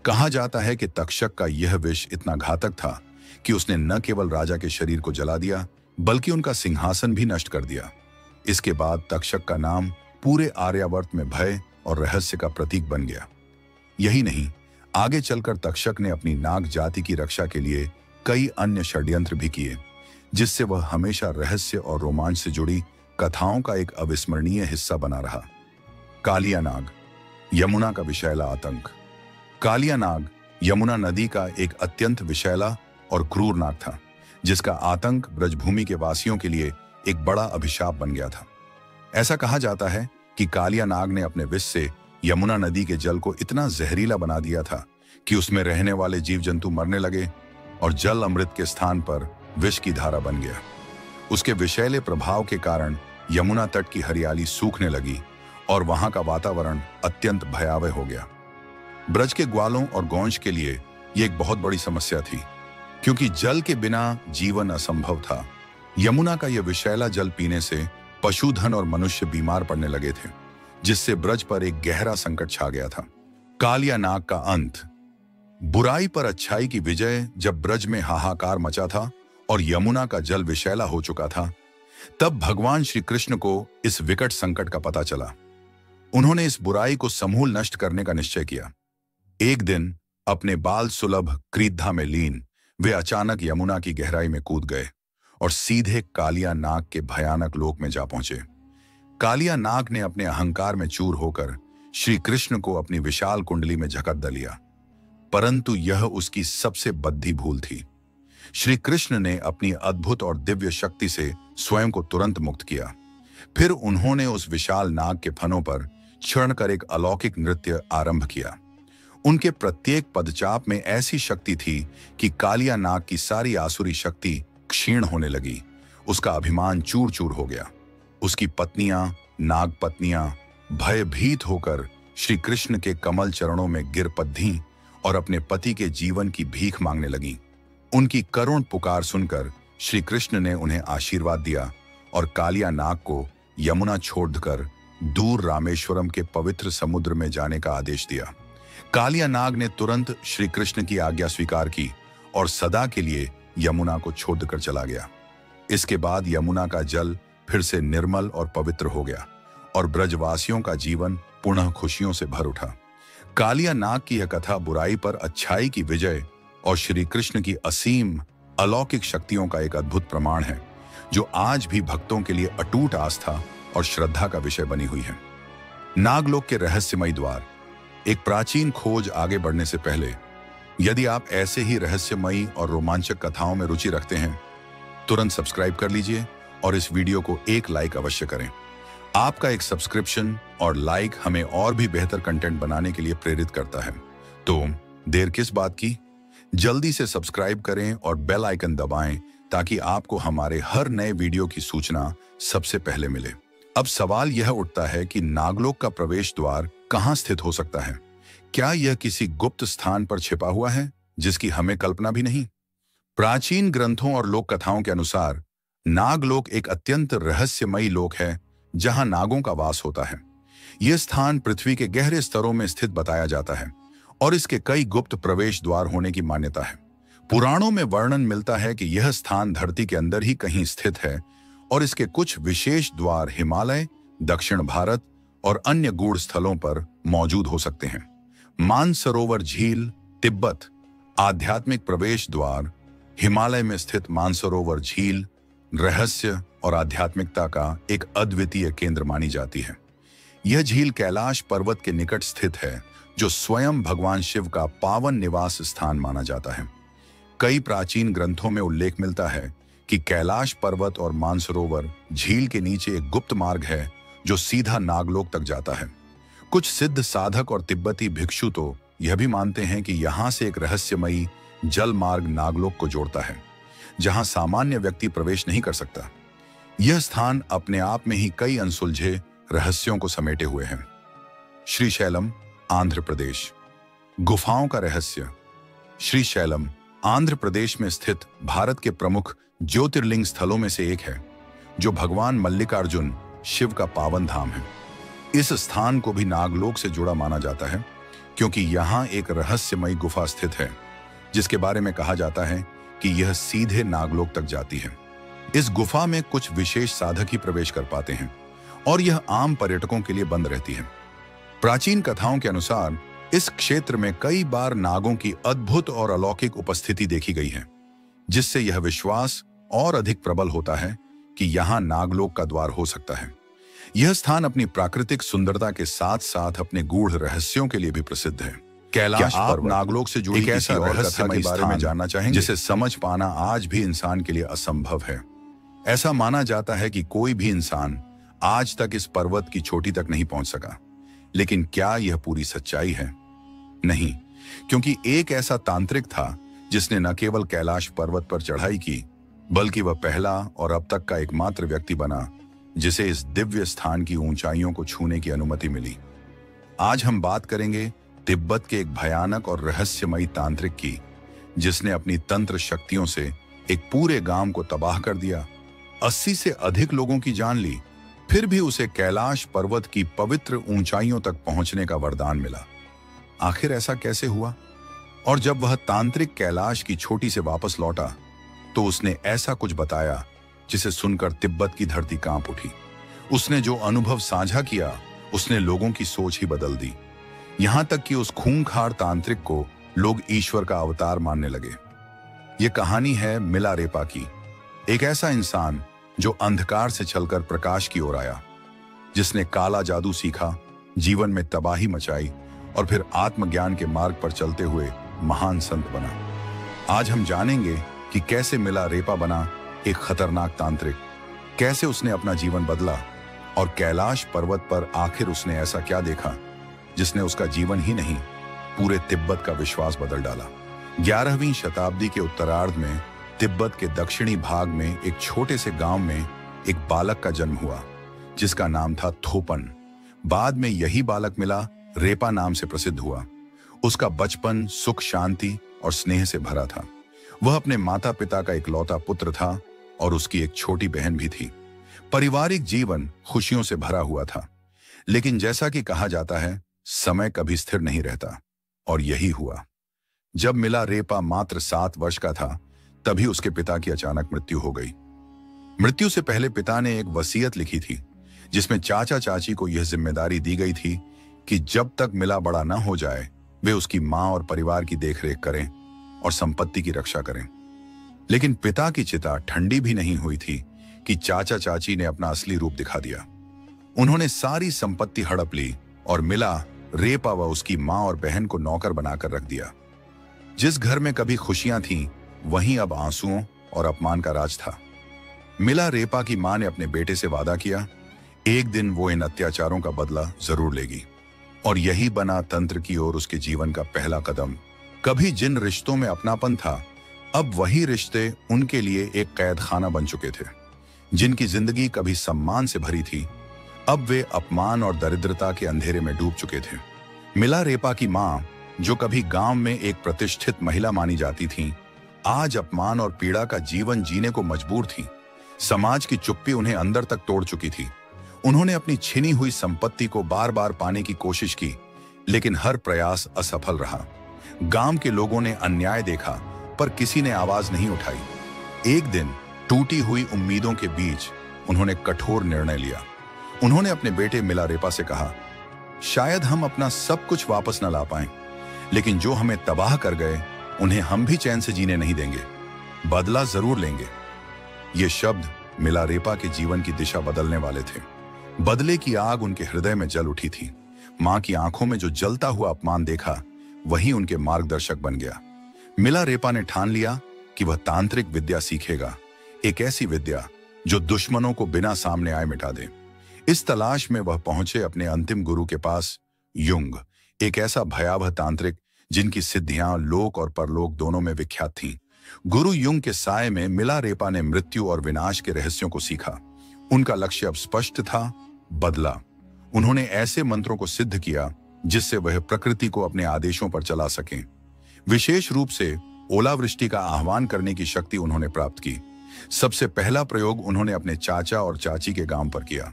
कहा जाता है कि तक्षक का यह विष इतना घातक था कि उसने न केवल राजा के शरीर को जला दिया, बल्कि उनका सिंहासन भी नष्ट कर दिया। इसके बाद तक्षक का नाम पूरे आर्यावर्त में भय और रहस्य का प्रतीक बन गया। यही नहीं, आगे चलकर तक्षक ने अपनी नाग जाति की रक्षा के लिए कई अन्य षड्यंत्र भी किए, जिससे वह हमेशा रहस्य और रोमांच से जुड़ी कथाओं का एक अविस्मरणीय हिस्सा बना रहा। कालिया नाग, यमुना का विषैला आतंक। कालिया नाग यमुना नदी का एक अत्यंत विषैला और क्रूर नाग था, जिसका आतंक ब्रजभूमि के वासियों के लिए एक बड़ा अभिशाप बन गया था। ऐसा कहा जाता है कि कालिया नाग ने अपने विष से यमुना नदी के जल को इतना जहरीला बना दिया था कि उसमें रहने वाले जीव जंतु मरने लगे और जल अमृत के स्थान पर विष की धारा बन गया। उसके विषैले प्रभाव के कारण यमुना तट की हरियाली सूखने लगी और वहां का वातावरण अत्यंत भयावह हो गया। ब्रज के ग्वालों और गौंश के लिए यह एक बहुत बड़ी समस्या थी, क्योंकि जल के बिना जीवन असंभव था। यमुना का यह विषैला जल पीने से पशुधन और मनुष्य बीमार पड़ने लगे थे, जिससे ब्रज पर एक गहरा संकट छा गया था। कालिया नाग का अंत। बुराई पर अच्छाई की विजय। जब ब्रज में हाहाकार मचा था और यमुना का जल विषैला हो चुका था, तब भगवान श्री कृष्ण को इस विकट संकट का पता चला। उन्होंने इस बुराई को समूल नष्ट करने का निश्चय किया। एक दिन अपने बाल सुलभ क्रीधा में लीन वे अचानक यमुना की गहराई में कूद गए और सीधे कालिया नाग के भयानक लोक में जा पहुंचे। कालिया नाग ने अपने अहंकार में चूर होकर श्री कृष्ण को अपनी विशाल कुंडली में झकट लिया, परंतु यह उसकी सबसे बद्धी भूल थी। श्री कृष्ण ने अपनी अद्भुत और दिव्य शक्ति से स्वयं को तुरंत मुक्त किया। फिर उन्होंने उस विशाल नाग के फनों पर चढ़कर एक अलौकिक नृत्य आरंभ किया। उनके प्रत्येक पदचाप में ऐसी शक्ति थी कि कालिया नाग की सारी आसुरी शक्ति क्षीण होने लगी। उसका अभिमान चूर चूर हो गया। उसकी पत्नियां, नाग पत्नियां भयभीत होकर श्री कृष्ण के कमल चरणों में गिर पद्धी और अपने पति के जीवन की भीख मांगने लगीं। उनकी करुण पुकार सुनकर श्री कृष्ण ने उन्हें आशीर्वाद दिया और कालिया नाग को यमुना छोड़कर दूर रामेश्वरम के पवित्र समुद्र में जाने का आदेश दिया। कालिया नाग ने तुरंत श्री कृष्ण की आज्ञा स्वीकार की और सदा के लिए यमुना को छोड़कर चला गया। इसके बाद यमुना का जल फिर से निर्मल और पवित्र हो गया और ब्रजवासियों का जीवन पुनः खुशियों से भर उठा। कालिया नाग की यह कथा बुराई पर अच्छाई की विजय और श्री कृष्ण की असीम अलौकिक शक्तियों का एक अद्भुत प्रमाण है, जो आज भी भक्तों के लिए अटूट आस्था और श्रद्धा का विषय बनी हुई है। नागलोक के रहस्यमय द्वार। एक प्राचीन खोज आगे बढ़ने से पहले, यदि आप ऐसे ही रहस्यमयी और रोमांचक कथाओं में रुचि रखते हैं, तुरंत सब्सक्राइब कर लीजिए और इस वीडियो को एक लाइक अवश्य करें। आपका एक सब्सक्रिप्शन और लाइक हमें और भी बेहतर कंटेंट बनाने के लिए प्रेरित करता है। तो देर किस बात की, जल्दी से सब्सक्राइब करें और बेल आइकन दबाएं ताकि आपको हमारे हर नए वीडियो की सूचना सबसे पहले मिले। अब सवाल यह उठता है कि नागलोक का प्रवेश द्वार कहां स्थित हो सकता है? क्या यह किसी गुप्त स्थान पर छिपा हुआ है जिसकी हमें कल्पना भी नहीं? प्राचीन ग्रंथों और लोक कथाओं के अनुसार नागलोक एक अत्यंत रहस्यमयी लोक है जहां नागों का वास होता है। यह स्थान पृथ्वी के गहरे स्तरों में स्थित बताया जाता है और इसके कई गुप्त प्रवेश द्वार होने की मान्यता है। पुराणों में वर्णन मिलता है कि यह स्थान धरती के अंदर ही कहीं स्थित है और इसके कुछ विशेष द्वार हिमालय, दक्षिण भारत और अन्य गूढ़ स्थलों पर मौजूद हो सकते हैं। मानसरोवर झील, तिब्बत। आध्यात्मिक प्रवेश द्वार। हिमालय में स्थित मानसरोवर झील रहस्य और आध्यात्मिकता का एक अद्वितीय केंद्र मानी जाती है। यह झील कैलाश पर्वत के निकट स्थित है, जो स्वयं भगवान शिव का पावन निवास स्थान माना जाता है। कई प्राचीन ग्रंथों में उल्लेख मिलता है कि कैलाश पर्वत और मानसरोवर झील के नीचे एक गुप्त मार्ग है जो सीधा नागलोक तक जाता है। कुछ सिद्ध साधक और तिब्बती भिक्षु तो यह भी मानते हैं कि यहाँ से एक रहस्यमयी जल मार्ग नागलोक को जोड़ता है, जहां सामान्य व्यक्ति प्रवेश नहीं कर सकता। यह स्थान अपने आप में ही कई अनसुलझे रहस्यों को समेटे हुए है। श्रीशैलम, आंध्र प्रदेश। गुफाओं का रहस्य। श्रीशैलम आंध्र प्रदेश में स्थित भारत के प्रमुख ज्योतिर्लिंग स्थलों में से एक है, जो भगवान मल्लिकार्जुन शिव का पावन धाम है। इस स्थान को भी नागलोक से जुड़ा माना जाता है, क्योंकि यहाँ एक रहस्यमयी गुफा स्थित है, जिसके बारे में कहा जाता है कि यह सीधे नागलोक तक जाती है। इस गुफा में कुछ विशेष साधक ही प्रवेश कर पाते हैं और यह आम पर्यटकों के लिए बंद रहती है। प्राचीन कथाओं के अनुसार इस क्षेत्र में कई बार नागों की अद्भुत और अलौकिक उपस्थिति देखी गई है, जिससे यह विश्वास और अधिक प्रबल होता है कि यहाँ नागलोक का द्वार हो सकता है। यह स्थान अपनी प्राकृतिक सुंदरता के साथ साथ अपने गूढ़ रहस्यों के लिए भी प्रसिद्ध है। कैलाश पर्वत नागलोक से जुड़ी ऐसा रहस्यमय बारे में जानना चाहेंगे जिसे समझ पाना आज भी इंसान के लिए असंभव है। ऐसा माना जाता है कि कोई भी इंसान आज तक इस पर्वत की चोटी तक नहीं पहुंच सका, लेकिन क्या यह पूरी सच्चाई है? नहीं, क्योंकि एक ऐसा तांत्रिक था जिसने न केवल कैलाश पर्वत पर चढ़ाई की, बल्कि वह पहला और अब तक का एकमात्र व्यक्ति बना जिसे इस दिव्य स्थान की ऊंचाइयों को छूने की अनुमति मिली। आज हम बात करेंगे तिब्बत के एक भयानक और रहस्यमयी तांत्रिक की, जिसने अपनी तंत्र शक्तियों से एक पूरे गांव को तबाह कर दिया, 80 से अधिक लोगों की जान ली फिर भी उसे कैलाश पर्वत की पवित्र ऊंचाइयों तक पहुंचने का वरदान मिला। आखिर ऐसा कैसे हुआ? और जब वह तांत्रिक कैलाश की छोटी से वापस लौटा तो उसने ऐसा कुछ बताया जिसे सुनकर तिब्बत की धरती कांप उठी। उसने जो अनुभव साझा किया उसने लोगों की सोच ही बदल दी। यहां तक कि उस खूंखार तांत्रिक को लोग ईश्वर का अवतार मानने लगे। यह कहानी है मिलारेपा की, एक ऐसा इंसान जो अंधकार से चलकर प्रकाश की ओर आया, जिसने काला जादू सीखा, जीवन में तबाही मचाई और फिर आत्मज्ञान के मार्ग पर चलते हुए महान संत बना। आज हम जानेंगे कि कैसे मिलारेपा बना एक खतरनाक तांत्रिक, कैसे उसने अपना जीवन बदला और कैलाश पर्वत पर आखिर उसने ऐसा क्या देखा जिसने उसका जीवन ही नहीं पूरे तिब्बत का विश्वास बदल डाला। 11वीं शताब्दी के उत्तरार्ध में तिब्बत के दक्षिणी भाग में एक छोटे से गांव में एक बालक का जन्म हुआ जिसका नाम था थोपन। बाद में यही बालक मिला रेपा नाम से प्रसिद्ध हुआ। उसका बचपन सुख, शांति और स्नेह से भरा था। वह अपने माता पिता का इकलौता पुत्र था और उसकी एक छोटी बहन भी थी। पारिवारिक जीवन खुशियों से भरा हुआ था, लेकिन जैसा कि कहा जाता है, समय कभी स्थिर नहीं रहता, और यही हुआ। जब मिलारेपा मात्र 7 वर्ष का था, तभी उसके पिता की अचानक मृत्यु हो गई। मृत्यु से पहले पिता ने एक वसीयत लिखी थी, जिसमें चाचा चाची को यह जिम्मेदारी दी गई थी कि जब तक मिला बड़ा न हो जाए, वे उसकी मां और परिवार की देखरेख करें और संपत्ति की रक्षा करें। लेकिन पिता की चिता ठंडी भी नहीं हुई थी कि चाचा चाची ने अपना असली रूप दिखा दिया। उन्होंने सारी संपत्ति हड़प ली और मिलारेपा व उसकी मां और बहन को नौकर बनाकर रख दिया। जिस घर में कभी खुशियां थीं, वहीं अब आंसुओं और अपमान का राज था। मिलारेपा की मां ने अपने बेटे से वादा किया, एक दिन वो इन अत्याचारों का बदला जरूर लेगी। और यही बना तंत्र की ओर उसके जीवन का पहला कदम। कभी जिन रिश्तों में अपनापन था, अब वही रिश्ते उनके लिए एक कैद खाना बन चुके थे। जिनकी जिंदगी कभी सम्मान से भरी थी, अब वे अपमान और दरिद्रता के अंधेरे में डूब चुके थे। मिलारेपा की मां, जो कभी गांव में एक प्रतिष्ठित महिला मानी जाती थीं, आज अपमान और पीड़ा का जीवन जीने को मजबूर थीं। समाज की चुप्पी उन्हें अंदर तक तोड़ चुकी थी। उन्होंने अपनी छिनी हुई संपत्ति को बार बार पाने की कोशिश की, लेकिन हर प्रयास असफल रहा। गांव के लोगों ने अन्याय देखा, पर किसी ने आवाज नहीं उठाई। एक दिन टूटी हुई उम्मीदों के बीच उन्होंने कठोर निर्णय लिया। उन्होंने अपने बेटे मिलारेपा से कहा, शायद हम अपना सब कुछ वापस न ला पाएं, लेकिन जो हमें तबाह कर गए, उन्हें हम भी चैन से जीने नहीं देंगे। बदला जरूर लेंगे। ये शब्द मिलारेपा के जीवन की दिशा बदलने वाले थे। बदले की आग उनके हृदय में जल उठी थी। मां की आंखों में जो जलता हुआ अपमान देखा, वही उनके मार्गदर्शक बन गया। मिलारेपा ने ठान लिया कि वह तांत्रिक विद्या सीखेगा, एक ऐसी विद्या जो दुश्मनों को बिना सामने आए मिटा दे। इस तलाश में वह पहुंचे अपने अंतिम गुरु के पास, युंग, एक ऐसा भयावह तांत्रिक जिनकी सिद्धियां लोक और परलोक दोनों में विख्यात थीं। गुरु युंग के साए में मिलारेपा ने मृत्यु और विनाश के रहस्यों को सीखा। उनका लक्ष्य अब स्पष्ट था, बदला। उन्होंने ऐसे मंत्रों को सिद्ध किया जिससे वह प्रकृति को अपने आदेशों पर चला सकें। विशेष रूप से ओलावृष्टि का आह्वान करने की शक्ति उन्होंने प्राप्त की। सबसे पहला प्रयोग उन्होंने अपने चाचा और चाची के गांव पर किया।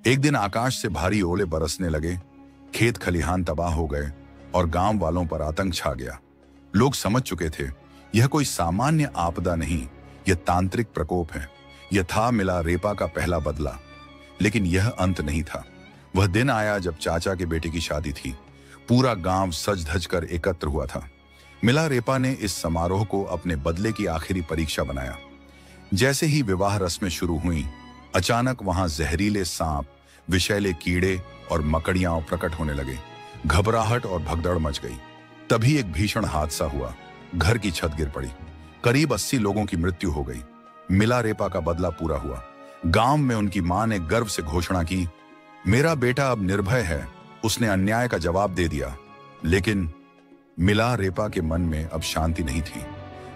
एक दिन आकाश से भारी ओले बरसने लगे, खेत खलिहान तबाह हो गए और गांव वालों पर आतंक छा गया। लोग समझ चुके थे, यह कोई सामान्य आपदा नहीं, यह तांत्रिक प्रकोप है। यह था मिलारेपा का पहला बदला। लेकिन यह अंत नहीं था। वह दिन आया जब चाचा के बेटे की शादी थी। पूरा गांव सज धज कर एकत्र हुआ था। मिलारेपा ने इस समारोह को अपने बदले की आखिरी परीक्षा बनाया। जैसे ही विवाह रस्में शुरू हुईं, अचानक वहां जहरीले सांप, विषैले कीड़े और मकड़ियां प्रकट होने लगे। घबराहट और भगदड़ मच गई। तभी एक भीषण हादसा हुआ। घर की छत गिर पड़ी। करीब 80 लोगों की मृत्यु हो गई। मिलारेपा का बदला पूरा हुआ। गांव में उनकी मां ने गर्व से घोषणा की, मेरा बेटा अब निर्भय है, उसने अन्याय का जवाब दे दिया। लेकिन मिलारेपा के मन में अब शांति नहीं थी।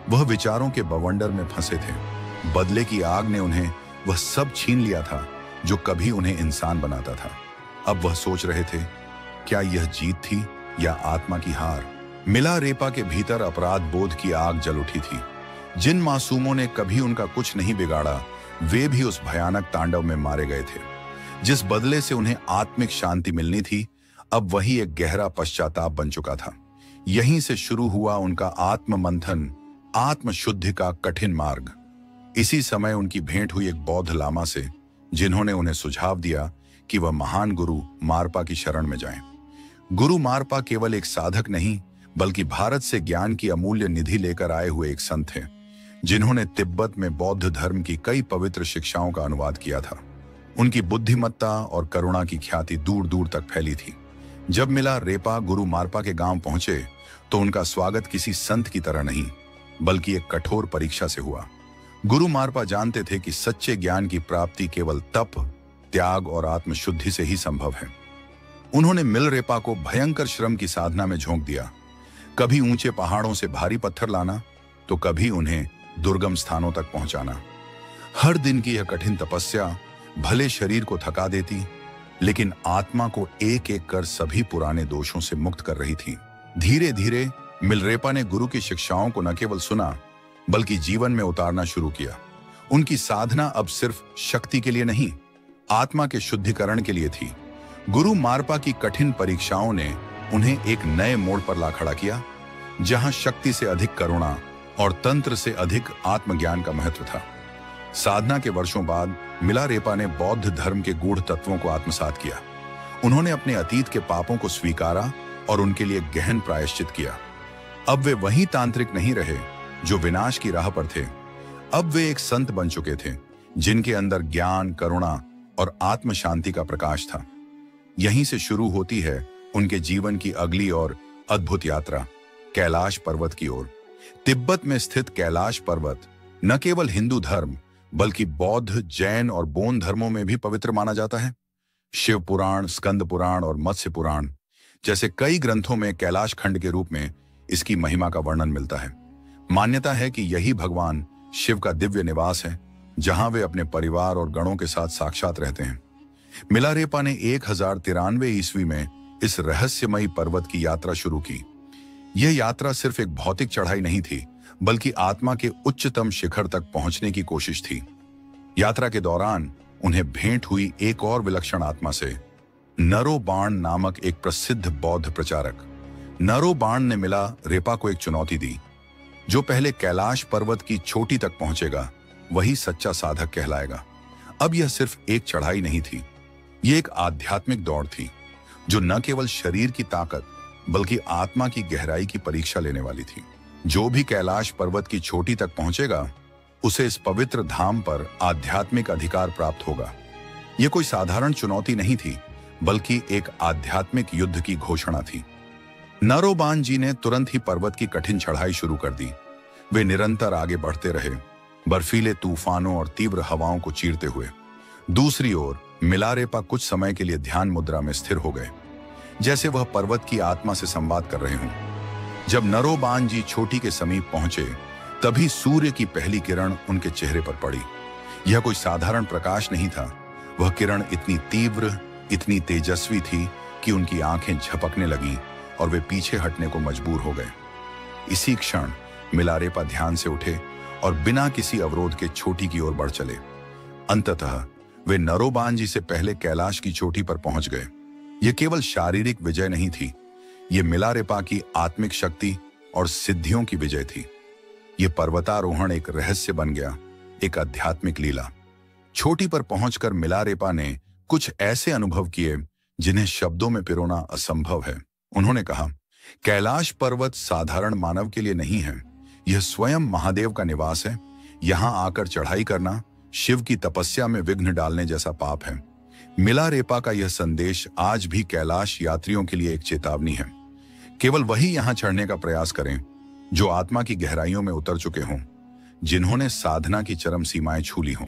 वह विचारों के बवंडर में फंसे थे। बदले की आग ने उन्हें वह सब छीन लिया था जो कभी उन्हें इंसान बनाता था। अब वह सोच रहे थे, क्या यह जीत थी या आत्मा की हार? मिलारेपा के भीतर अपराध बोध की आग जल उठी थी। जिन मासूमों ने कभी उनका कुछ नहीं बिगाड़ा, वे भी उस भयानक तांडव में मारे गए थे। जिस बदले से उन्हें आत्मिक शांति मिलनी थी, अब वही एक गहरा पश्चाताप बन चुका था। यहीं से शुरू हुआ उनका आत्म मंथन, आत्मशुद्धि का कठिन मार्ग। इसी समय उनकी भेंट हुई एक बौद्ध लामा से, जिन्होंने उन्हें सुझाव दिया कि वह महान गुरु मारपा की शरण में जाएं। गुरु मारपा केवल एक साधक नहीं, बल्कि भारत से ज्ञान की अमूल्य निधि लेकर आए हुए एक संत थे, जिन्होंने तिब्बत में बौद्ध धर्म की कई पवित्र शिक्षाओं का अनुवाद किया था। उनकी बुद्धिमत्ता और करुणा की ख्याति दूर दूर तक फैली थी। जब मिला रेपा गुरु मारपा के गांव पहुंचे तो उनका स्वागत किसी संत की तरह नहीं, बल्कि एक कठोर परीक्षा से हुआ। गुरु मारपा जानते थे कि सच्चे ज्ञान की प्राप्ति केवल तप, त्याग और आत्मशुद्धि से ही संभव है। उन्होंने मिलरेपा को भयंकर श्रम की साधना में झोंक दिया। कभी ऊंचे पहाड़ों से भारी पत्थर लाना, तो कभी उन्हें दुर्गम स्थानों तक पहुंचाना। हर दिन की यह कठिन तपस्या भले शरीर को थका देती, लेकिन आत्मा को एक एक कर सभी पुराने दोषों से मुक्त कर रही थी। धीरे धीरे मिलरेपा ने गुरु की शिक्षाओं को न केवल सुना, बल्कि जीवन में उतारना शुरू किया। उनकी साधना अब सिर्फ शक्ति के लिए नहीं, आत्मा के शुद्धिकरण के लिए थी। गुरु मारपा की कठिन परीक्षाओं ने उन्हें एक नए मोड़ पर ला खड़ा किया, जहां शक्ति से अधिक करुणा और तंत्र से अधिक आत्मज्ञान का महत्व था। साधना के वर्षों बाद मिलारेपा ने बौद्ध धर्म के गूढ़ तत्वों को आत्मसात किया। उन्होंने अपने अतीत के पापों को स्वीकारा और उनके लिए गहन प्रायश्चित किया। अब वे वही तांत्रिक नहीं रहे जो विनाश की राह पर थे। अब वे एक संत बन चुके थे, जिनके अंदर ज्ञान, करुणा और आत्म शांति का प्रकाश था। यहीं से शुरू होती है उनके जीवन की अगली और अद्भुत यात्रा, कैलाश पर्वत की ओर। तिब्बत में स्थित कैलाश पर्वत न केवल हिंदू धर्म, बल्कि बौद्ध, जैन और बोन धर्मों में भी पवित्र माना जाता है। शिव पुराण, स्कंद पुराण और मत्स्य पुराण जैसे कई ग्रंथों में कैलाश खंड के रूप में इसकी महिमा का वर्णन मिलता है। मान्यता है कि यही भगवान शिव का दिव्य निवास है, जहां वे अपने परिवार और गणों के साथ साक्षात रहते हैं। मिलारेपा ने 1093 ईस्वी में इस रहस्यमयी पर्वत की यात्रा शुरू की। यह यात्रा सिर्फ एक भौतिक चढ़ाई नहीं थी, बल्कि आत्मा के उच्चतम शिखर तक पहुंचने की कोशिश थी। यात्रा के दौरान उन्हें भेंट हुई एक और विलक्षण आत्मा से, नरोबाण नामक एक प्रसिद्ध बौद्ध प्रचारक। नरोबाण ने मिला रेपा को एक चुनौती दी, जो पहले कैलाश पर्वत की चोटी तक पहुंचेगा वही सच्चा साधक कहलाएगा। अब यह सिर्फ एक चढ़ाई नहीं थी, यह एक आध्यात्मिक दौड़ थी, जो न केवल शरीर की ताकत बल्कि आत्मा की गहराई की परीक्षा लेने वाली थी। जो भी कैलाश पर्वत की चोटी तक पहुंचेगा, उसे इस पवित्र धाम पर आध्यात्मिक अधिकार प्राप्त होगा। यह कोई साधारण चुनौती नहीं थी, बल्कि एक आध्यात्मिक युद्ध की घोषणा थी। नरोबान जी ने तुरंत ही पर्वत की कठिन चढ़ाई शुरू कर दी। वे निरंतर आगे बढ़ते रहे, बर्फीले तूफानों और तीव्र हवाओं को चीरते हुए। दूसरी ओर मिलारेपा कुछ समय के लिए ध्यान मुद्रा में स्थिर हो गए, जैसे वह पर्वत की आत्मा से संवाद कर रहे हों। जब नरोबान जी चोटी के समीप पहुंचे, तभी सूर्य की पहली किरण उनके चेहरे पर पड़ी। यह कोई साधारण प्रकाश नहीं था। वह किरण इतनी तीव्र, इतनी तेजस्वी थी कि उनकी आंखें झपकने लगीं और वे पीछे हटने को मजबूर हो गए। इसी क्षण मिलारेपा ध्यान से उठे और बिना किसी अवरोध के चोटी की ओर बढ़ चले। अंततः वे नरोबान जी से पहले कैलाश की चोटी पर पहुंच गए। यह केवल शारीरिक विजय नहीं थी, यह मिलारेपा की आत्मिक शक्ति और सिद्धियों की विजय थी। यह पर्वतारोहण एक रहस्य बन गया, एक आध्यात्मिक लीला। चोटी पर पहुंचकर मिलारेपा ने कुछ ऐसे अनुभव किए जिन्हें शब्दों में पिरोना असंभव है। उन्होंने कहा, कैलाश पर्वत साधारण मानव के लिए नहीं है, यह स्वयं महादेव का निवास है। यहां आकर चढ़ाई करना शिव की तपस्या में विघ्न डालने जैसा पाप है। मिलारेपा का यह संदेश आज भी कैलाश यात्रियों के लिए एक चेतावनी है। केवल वही यहां चढ़ने का प्रयास करें जो आत्मा की गहराइयों में उतर चुके हों, जिन्होंने साधना की चरम सीमाएं छू ली हों।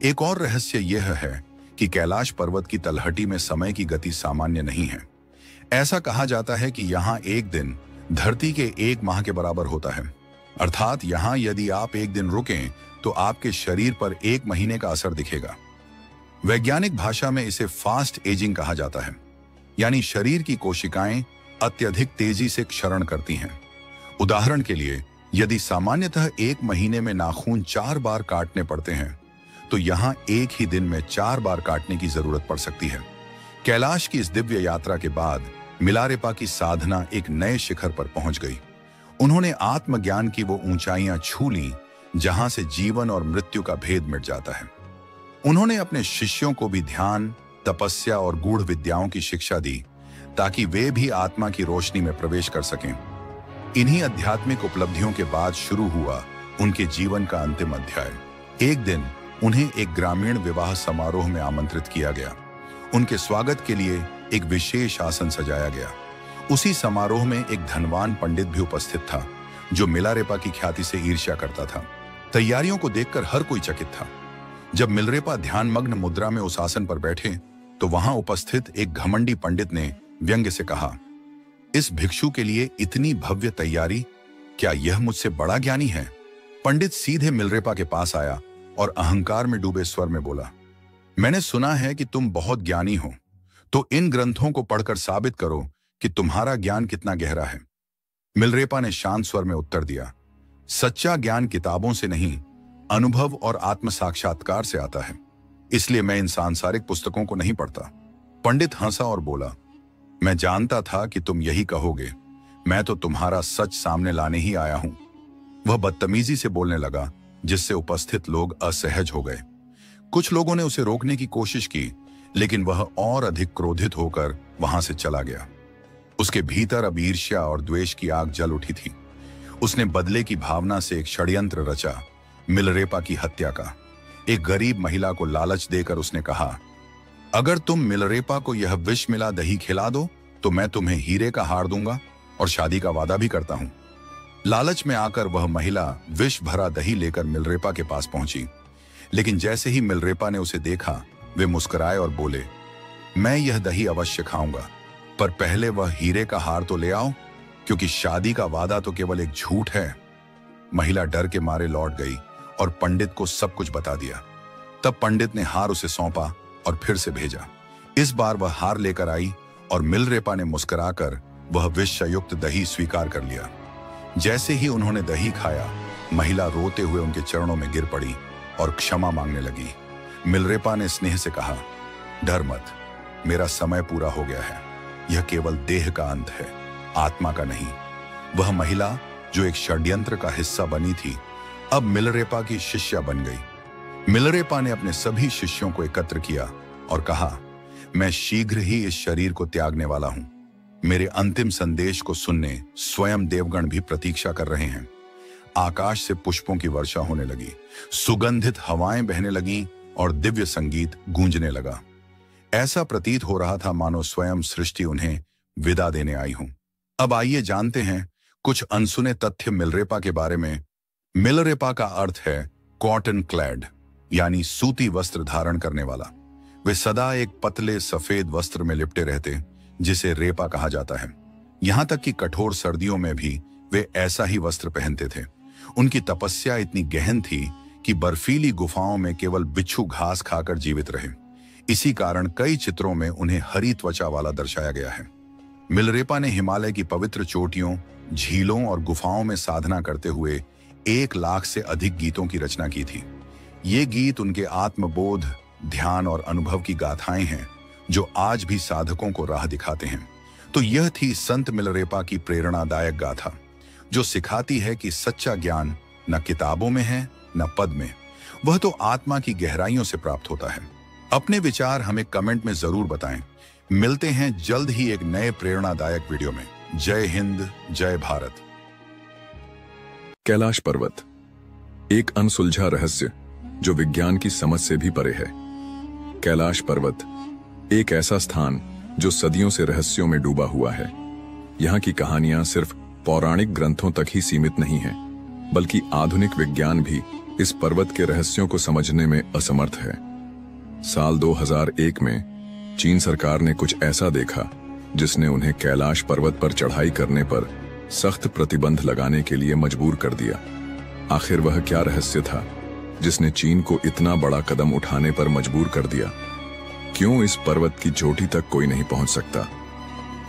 एक और रहस्य यह है कि कैलाश पर्वत की तलहटी में समय की गति सामान्य नहीं है। ऐसा कहा जाता है कि यहाँ एक दिन धरती के 1 माह के बराबर होता है। अर्थात यहाँ यदि आप एक दिन रुकें तो आपके शरीर पर 1 महीने का असर दिखेगा। वैज्ञानिक भाषा में इसे फास्ट एजिंग कहा जाता है, यानी शरीर की कोशिकाएं अत्यधिक तेजी से क्षरण करती हैं। उदाहरण के लिए, यदि सामान्यतः 1 महीने में नाखून 4 बार काटने पड़ते हैं, तो यहाँ एक ही दिन में 4 बार काटने की जरूरत पड़ सकती है। कैलाश की इस दिव्य यात्रा के बाद मिलारेपा की साधना एक नए शिखर पर पहुंच गई। उन्होंने आत्मज्ञान की वो ऊंचाइयां छू ली जहां से जीवन और मृत्यु का भेद मिट जाता है। उन्होंने अपने शिष्यों को भी ध्यान, तपस्या और गूढ़ विद्याओं की शिक्षा दी ताकि वे भी आत्मा की रोशनी में प्रवेश कर सकें। इन्हीं आध्यात्मिक उपलब्धियों के बाद शुरू हुआ उनके जीवन का अंतिम अध्याय। एक दिन उन्हें एक ग्रामीण विवाह समारोह में आमंत्रित किया गया। उनके स्वागत के लिए एक विशेष आसन सजाया गया। उसी समारोह में एक धनवान पंडित भी उपस्थित था जो मिलारेपा की ख्याति से ईर्ष्या करता था। तैयारियों को देखकर हर कोई चकित था। जब मिलारेपा ध्यानमग्न मुद्रा में उस आसन पर बैठे तो वहां उपस्थित एक घमंडी पंडित ने व्यंग्य से कहा, इस भिक्षु के लिए इतनी भव्य तैयारी, क्या यह मुझसे बड़ा ज्ञानी है? पंडित सीधे मिलारेपा के पास आया और अहंकार में डूबे स्वर में बोला, मैंने सुना है कि तुम बहुत ज्ञानी हो, तो इन ग्रंथों को पढ़कर साबित करो कि तुम्हारा ज्ञान कितना गहरा है। मिलारेपा ने शांत स्वर में उत्तर दिया, सच्चा ज्ञान किताबों से नहीं, अनुभव और आत्म साक्षात्कार से आता है, इसलिए मैं इन सांसारिक पुस्तकों को नहीं पढ़ता। पंडित हंसा और बोला, मैं जानता था कि तुम यही कहोगे, मैं तो तुम्हारा सच सामने लाने ही आया हूं। वह बदतमीजी से बोलने लगा जिससे उपस्थित लोग असहज हो गए। कुछ लोगों ने उसे रोकने की कोशिश की, लेकिन वह और अधिक क्रोधित होकर वहां से चला गया। उसके भीतर अब ईर्ष्या और द्वेष की आग जल उठी थी। उसने बदले की भावना से एक षड्यंत्र रचा, मिलारेपा की हत्या का। एक गरीब महिला को लालच देकर उसने कहा, अगर तुम मिलारेपा को यह विष मिला दही खिला दो तो मैं तुम्हें हीरे का हार दूंगा और शादी का वादा भी करता हूं। लालच में आकर वह महिला विष भरा दही लेकर मिलारेपा के पास पहुंची, लेकिन जैसे ही मिलारेपा ने उसे देखा वे मुस्कुराए और बोले, मैं यह दही अवश्य खाऊंगा, पर पहले वह हीरे का हार तो ले आओ, क्योंकि शादी का वादा तो केवल एक झूठ है। महिला डर के मारे लौट गई और पंडित को सब कुछ बता दिया। तब पंडित ने हार उसे सौंपा और फिर से भेजा। इस बार वह हार लेकर आई और मिलारेपा ने मुस्कुराकर वह विषयुक्त दही स्वीकार कर लिया। जैसे ही उन्होंने दही खाया, महिला रोते हुए उनके चरणों में गिर पड़ी और क्षमा मांगने लगी। मिलारेपा ने स्नेह से कहा, डर मत, मेरा समय पूरा हो गया है। यह केवल देह का अंत है, आत्मा का नहीं। वह महिला जो एक षड्यंत्र का हिस्सा बनी थी, अब मिलारेपा की शिष्या बन गई। मिलारेपा ने अपने सभी शिष्यों को एकत्र किया और कहा, मैं शीघ्र ही इस शरीर को त्यागने वाला हूं। मेरे अंतिम संदेश को सुनने स्वयं देवगण भी प्रतीक्षा कर रहे हैं। आकाश से पुष्पों की वर्षा होने लगी, सुगंधित हवाएं बहने लगीं और दिव्य संगीत गूंजने लगा। ऐसा प्रतीत हो रहा था मानो स्वयं सृष्टि उन्हें विदा देने आई हूं। अब आइए जानते हैं कुछ अनसुने तथ्य मिलारेपा के बारे में। मिलारेपा का अर्थ है कॉटन क्लैड, यानी सूती वस्त्र धारण करने वाला। वे सदा एक पतले सफेद वस्त्र में लिपटे रहते, जिसे रेपा कहा जाता है। यहां तक कि कठोर सर्दियों में भी वे ऐसा ही वस्त्र पहनते थे। उनकी तपस्या इतनी गहन थी कि बर्फीली गुफाओं में केवल बिच्छू घास खाकर जीवित रहे। इसी कारण कई चित्रों में उन्हें हरी त्वचा वाला दर्शाया गया है। मिलारेपा ने हिमालय की पवित्र चोटियों, झीलों और गुफाओं में साधना करते हुए 1 लाख से अधिक गीतों की रचना की थी। ये गीत उनके आत्मबोध, ध्यान और अनुभव की गाथाएं हैं जो आज भी साधकों को राह दिखाते हैं। तो यह थी संत मिलारेपा की प्रेरणादायक गाथा, जो सिखाती है कि सच्चा ज्ञान न किताबों में है न पद में, वह तो आत्मा की गहराइयों से प्राप्त होता है। अपने विचार हमें कमेंट में जरूर बताएं। मिलते हैं जल्द ही एक नए प्रेरणादायक वीडियो में। जय हिंद, जय भारत। कैलाश पर्वत, एक अनसुलझा रहस्य जो विज्ञान की समझ से भी परे है। कैलाश पर्वत एक ऐसा स्थान जो सदियों से रहस्यों में डूबा हुआ है। यहाँ की कहानियां सिर्फ पौराणिक ग्रंथों तक ही सीमित नहीं हैं, बल्कि आधुनिक विज्ञान भी इस पर्वत के रहस्यों को समझने में असमर्थ है। साल 2001 में चीन सरकार ने कुछ ऐसा देखा जिसने उन्हें कैलाश पर्वत पर चढ़ाई करने पर सख्त प्रतिबंध लगाने के लिए मजबूर कर दिया। आखिर वह क्या रहस्य था जिसने चीन को इतना बड़ा कदम उठाने पर मजबूर कर दिया? क्यों इस पर्वत की चोटी तक कोई नहीं पहुंच सकता?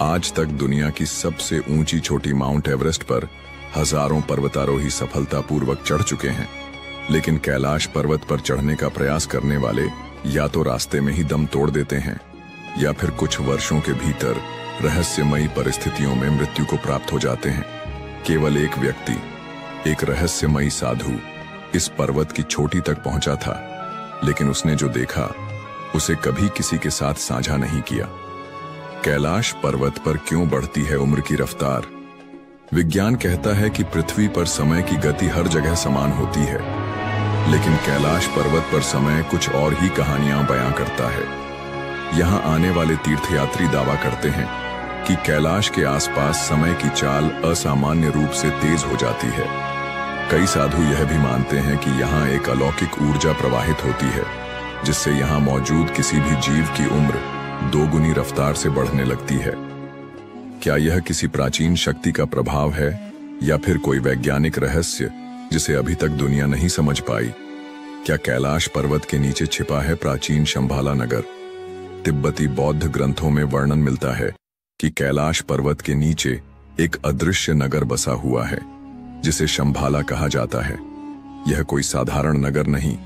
आज तक दुनिया की सबसे ऊंची चोटी माउंट एवरेस्ट पर हजारों पर्वतारोही सफलतापूर्वक चढ़ चुके हैं, लेकिन कैलाश पर्वत पर चढ़ने का प्रयास करने वाले या तो रास्ते में ही दम तोड़ देते हैं या फिर कुछ वर्षों के भीतर रहस्यमयी परिस्थितियों में मृत्यु को प्राप्त हो जाते हैं। केवल एक व्यक्ति, एक रहस्यमयी साधु इस पर्वत की चोटी तक पहुंचा था, लेकिन उसने जो देखा उसे कभी किसी के साथ साझा नहीं किया। कैलाश पर्वत पर क्यों बढ़ती है उम्र की रफ्तार? विज्ञान कहता है कि पृथ्वी पर समय की गति हर जगह समान होती है, लेकिन कैलाश पर्वत पर समय कुछ और ही कहानियां बयां करता है। यहां आने वाले तीर्थयात्री दावा करते हैं कि कैलाश के आसपास समय की चाल असामान्य रूप से तेज हो जाती है। कई साधु यह भी मानते हैं कि यहाँ एक अलौकिक ऊर्जा प्रवाहित होती है, जिससे यहाँ मौजूद किसी भी जीव की उम्र दोगुनी रफ्तार से बढ़ने लगती है। क्या यह किसी प्राचीन शक्ति का प्रभाव है या फिर कोई वैज्ञानिक रहस्य जिसे अभी तक दुनिया नहीं समझ पाई? क्या कैलाश पर्वत के नीचे छिपा है प्राचीन शंभाला नगर? तिब्बती बौद्ध ग्रंथों में वर्णन मिलता है कि कैलाश पर्वत के नीचे एक अदृश्य नगर बसा हुआ है, जिसे शंभाला कहा जाता है। यह कोई साधारण नगर नहीं,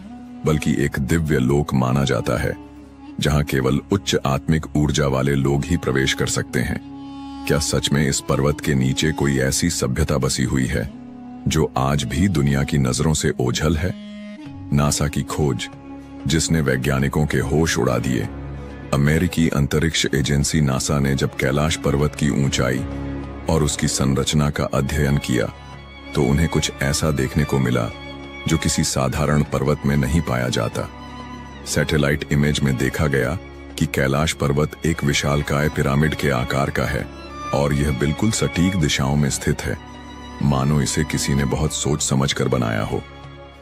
बल्कि एक दिव्य लोक माना जाता है, जहां केवल उच्च आत्मिक ऊर्जा वाले लोग ही प्रवेश कर सकते हैं। क्या सच में इस पर्वत के नीचे कोई ऐसी सभ्यता बसी हुई है जो आज भी दुनिया की नजरों से ओझल है? नासा की खोज, जिसने वैज्ञानिकों के होश उड़ा दिए। अमेरिकी अंतरिक्ष एजेंसी नासा ने जब कैलाश पर्वत की ऊंचाई और उसकी संरचना का अध्ययन किया, तो उन्हें कुछ ऐसा देखने को मिला जो किसी साधारण पर्वत में नहीं पाया जाता। सैटेलाइट इमेज में देखा गया कि कैलाश पर्वत एक विशालकाय पिरामिड के आकार का है और यह बिल्कुल सटीक दिशाओं में स्थित है, मानो इसे किसी ने बहुत सोच समझ कर बनाया हो।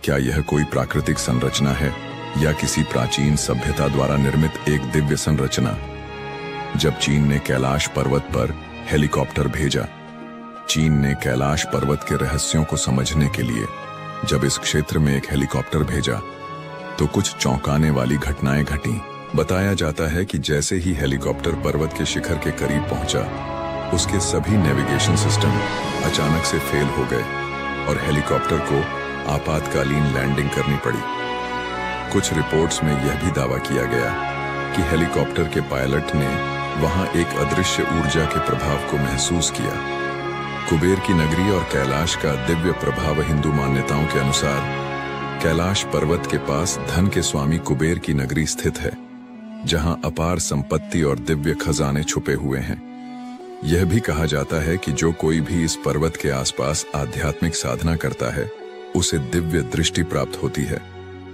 क्या यह कोई प्राकृतिक संरचना है या किसी प्राचीन सभ्यता द्वारा निर्मित एक दिव्य संरचना? जब चीन ने कैलाश पर्वत पर हेलीकॉप्टर भेजा, चीन ने कैलाश पर्वत के रहस्यों को समझने के लिए जब इस क्षेत्र में एक हेलीकॉप्टर भेजा, तो कुछ चौंकाने वाली घटनाएं घटीं। बताया जाता है कि जैसे ही हेलीकॉप्टर पर्वत के शिखर के करीब पहुंचा, उसके सभी नेविगेशन सिस्टम अचानक से फेल हो गए और हेलीकॉप्टर को आपातकालीन लैंडिंग करनी पड़ी। कुछ रिपोर्ट्स में यह भी दावा किया गया कि हेलीकॉप्टर के पायलट ने वहां एक अदृश्य ऊर्जा के प्रभाव को महसूस किया। कुबेर की नगरी और कैलाश का दिव्य प्रभाव। हिंदू मान्यताओं के अनुसार कैलाश पर्वत के पास धन के स्वामी कुबेर की नगरी स्थित है, जहां अपार संपत्ति और दिव्य खजाने छुपे हुए हैं। यह भी कहा जाता है कि जो कोई भी इस पर्वत के आसपास आध्यात्मिक साधना करता है, उसे दिव्य दृष्टि प्राप्त होती है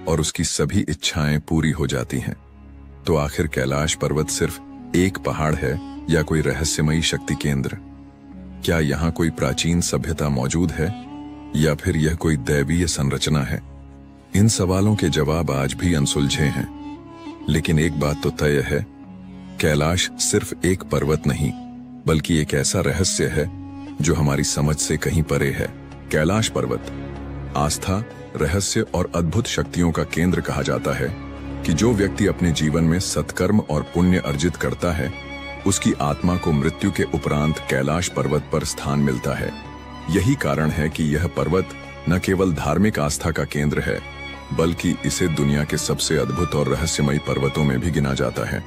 और उसकी सभी इच्छाएं पूरी हो जाती हैं। तो आखिर कैलाश पर्वत सिर्फ एक पहाड़ है या कोई रहस्यमयी शक्ति केंद्र? क्या यहाँ कोई प्राचीन सभ्यता मौजूद है या फिर यह कोई दैवीय संरचना है? इन सवालों के जवाब आज भी अनसुलझे हैं, लेकिन एक बात तो तय है, कैलाश सिर्फ एक पर्वत नहीं, बल्कि एक ऐसा रहस्य है जो हमारी समझ से कहीं परे है। कैलाश पर्वत आस्था, रहस्य और अद्भुत शक्तियों का केंद्र कहा जाता है कि जो व्यक्ति अपने जीवन में सत्कर्म और पुण्य अर्जित करता है, उसकी आत्मा को मृत्यु के उपरांत कैलाश पर्वत पर स्थान मिलता है। यही कारण है कि यह पर्वत न केवल धार्मिक आस्था का केंद्र है, बल्कि इसे दुनिया के सबसे अद्भुत और रहस्यमयी पर्वतों में भी गिना जाता है।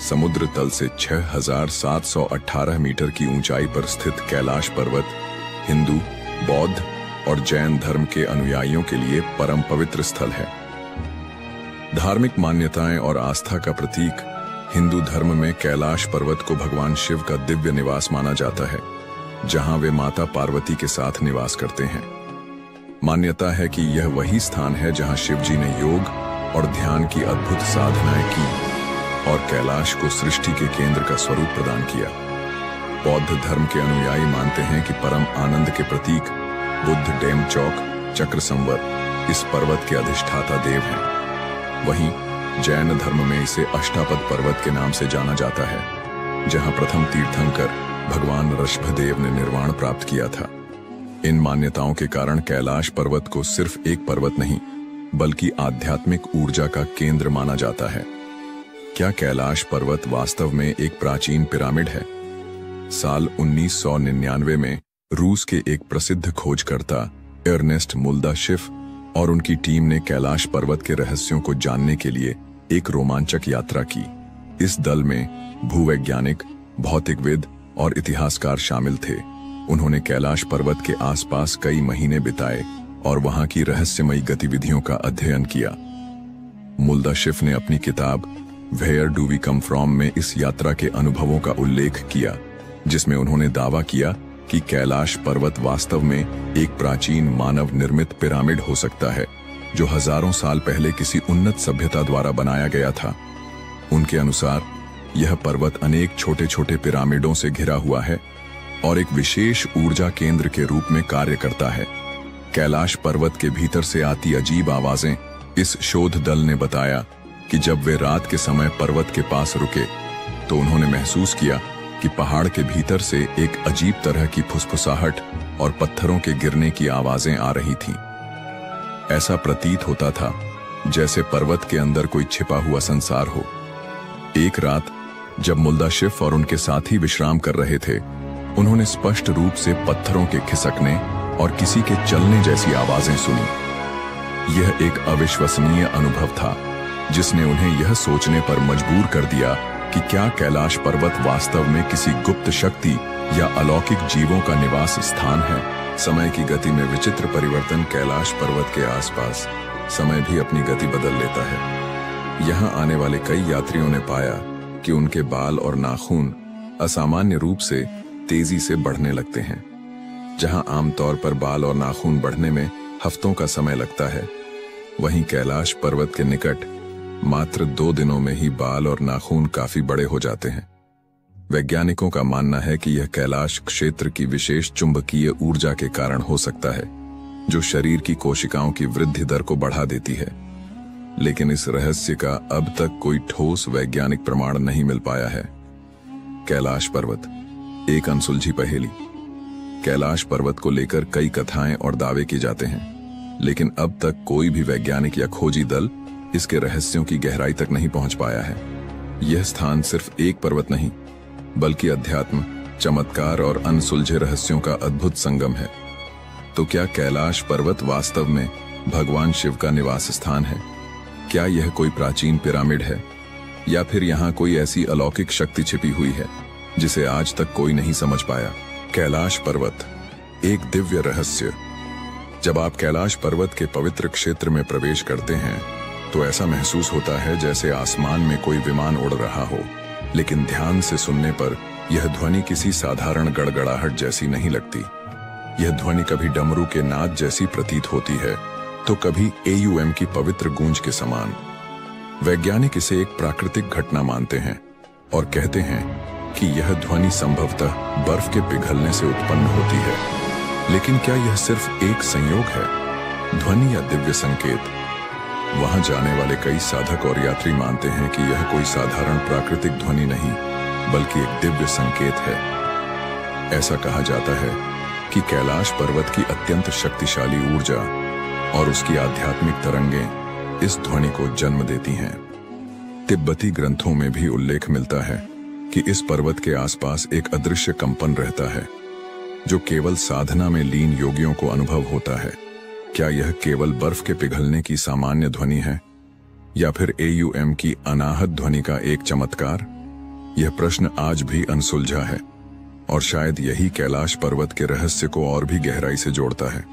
समुद्र तल से 6,718 मीटर की ऊंचाई पर स्थित कैलाश पर्वत हिंदू, बौद्ध और जैन धर्म के अनुयायियों के लिए परम पवित्र स्थल है। धार्मिक मान्यताएं और आस्था का प्रतीक हिंदू धर्म में कैलाश पर्वत को भगवान शिव का दिव्य निवास माना जाता है, जहां वे माता पार्वती के साथ निवास करते हैं। मान्यता है कि यह वही स्थान है जहां शिव जी ने योग और ध्यान की अद्भुत साधनाएं की और कैलाश को सृष्टि के केंद्र का स्वरूप प्रदान किया। बौद्ध धर्म के अनुयायी मानते हैं कि परम आनंद के प्रतीक बुद्ध डेम चौक चक्र संवर इस पर्वत के अधिष्ठाता देव हैं। वहीं जैन धर्म में इसे अष्टापद पर्वत के नाम से जाना जाता है, जहां प्रथम तीर्थंकर भगवान ऋषभदेव ने निर्वाण प्राप्त किया था। इन मान्यताओं के कारण कैलाश पर्वत को सिर्फ एक पर्वत नहीं, बल्कि आध्यात्मिक ऊर्जा का केंद्र माना जाता है। क्या कैलाश पर्वत वास्तव में एक प्राचीन पिरामिड है? साल 1999 में रूस के एक प्रसिद्ध खोजकर्ता एर्नेस्ट मुल्दाशेव और उनकी टीम ने कैलाश पर्वत के रहस्यों को जानने के लिए एक रोमांचक यात्रा की। इस दल में भूवैज्ञानिक, भौतिकविद और इतिहासकार शामिल थे। उन्होंने कैलाश पर्वत के आसपास कई महीने बिताए और वहां की रहस्यमयी गतिविधियों का अध्ययन किया। मुल्दा शिफ ने अपनी किताब where do we come from में इस यात्रा के अनुभवों का उल्लेख किया, जिसमें उन्होंने दावा किया कि कैलाश पर्वत वास्तव में एक प्राचीन मानव निर्मित पिरामिड हो सकता है, जो हजारों साल पहले किसी उन्नत सभ्यता द्वारा बनाया गया था। उनके अनुसार यह पर्वत अनेक छोटे छोटे पिरामिडों से घिरा हुआ है और एक विशेष ऊर्जा केंद्र के रूप में कार्य करता है। कैलाश पर्वत के भीतर से आती अजीब आवाजें। इस शोध दल ने बताया कि जब वे रात के समय पर्वत के पास रुके तो उन्होंने महसूस किया कि पहाड़ के भीतर से एक अजीब तरह की फुसफुसाहट और पत्थरों के गिरने की आवाजें आ रही थीं। ऐसा प्रतीत होता था जैसे पर्वत के अंदर कोई छिपा हुआ संसार हो। एक रात जब मुल्दा शिफ और उनके साथी विश्राम कर रहे थे, उन्होंने स्पष्ट रूप से पत्थरों के खिसकने और किसी के चलने जैसी आवाजें सुनी। यह एक अविश्वसनीय अनुभव था जिसने उन्हें यह सोचने पर मजबूर कर दिया कि क्या कैलाश पर्वत वास्तव में किसी गुप्त शक्ति या अलौकिक जीवों का निवास स्थान है। समय की गति में विचित्र परिवर्तन। कैलाश पर्वत के आसपास समय भी अपनी गति बदल लेता है। यहाँ आने वाले कई यात्रियों ने पाया कि उनके बाल और नाखून असामान्य रूप से तेजी से बढ़ने लगते हैं। जहां आमतौर पर बाल और नाखून बढ़ने में हफ्तों का समय लगता है, वहीं कैलाश पर्वत के निकट मात्र 2 दिनों में ही बाल और नाखून काफी बड़े हो जाते हैं। वैज्ञानिकों का मानना है कि यह कैलाश क्षेत्र की विशेष चुंबकीय ऊर्जा के कारण हो सकता है, जो शरीर की कोशिकाओं की वृद्धि दर को बढ़ा देती है। लेकिन इस रहस्य का अब तक कोई ठोस वैज्ञानिक प्रमाण नहीं मिल पाया है। कैलाश पर्वत एक अनसुलझी पहेली। कैलाश पर्वत को लेकर कई कथाएं और दावे किए जाते हैं, लेकिन अब तक कोई भी वैज्ञानिक या खोजी दल इसके रहस्यों की गहराई तक नहीं पहुंच पाया है। यह स्थान सिर्फ एक पर्वत नहीं, बल्कि अध्यात्म, चमत्कार और अनसुलझे रहस्यों का अद्भुत संगम है। तो क्या कैलाश पर्वत वास्तव में भगवान शिव का निवास स्थान है? क्या यह कोई प्राचीन पिरामिड है, या फिर यहाँ कोई ऐसी अलौकिक शक्ति छिपी हुई है जिसे आज तक कोई नहीं समझ पाया? कैलाश पर्वत एक दिव्य रहस्य। जब आप कैलाश पर्वत के पवित्र क्षेत्र में प्रवेश करते हैं तो ऐसा महसूस होता है जैसे आसमान में कोई विमान उड़ रहा हो। लेकिन ध्यान से सुनने पर यह ध्वनि किसी साधारण गड़गड़ाहट जैसी नहीं लगती। यह ध्वनि कभी डमरू के नाद जैसी प्रतीत होती है, तो कभी AUM की पवित्र गूंज के समान। वैज्ञानिक इसे एक प्राकृतिक घटना मानते हैं और कहते हैं कि यह ध्वनि संभवतः बर्फ के पिघलने से उत्पन्न होती है। लेकिन क्या यह सिर्फ एक संयोग है, ध्वनि या दिव्य संकेत? वहां जाने वाले कई साधक और यात्री मानते हैं कि यह कोई साधारण प्राकृतिक ध्वनि नहीं, बल्कि एक दिव्य संकेत है। ऐसा कहा जाता है कि कैलाश पर्वत की अत्यंत शक्तिशाली ऊर्जा और उसकी आध्यात्मिक तरंगें इस ध्वनि को जन्म देती हैं। तिब्बती ग्रंथों में भी उल्लेख मिलता है कि इस पर्वत के आसपास एक अदृश्य कंपन रहता है, जो केवल साधना में लीन योगियों को अनुभव होता है। क्या यह केवल बर्फ के पिघलने की सामान्य ध्वनि है, या फिर AUM की अनाहत ध्वनि का एक चमत्कार? यह प्रश्न आज भी अनसुलझा है, और शायद यही कैलाश पर्वत के रहस्य को और भी गहराई से जोड़ता है।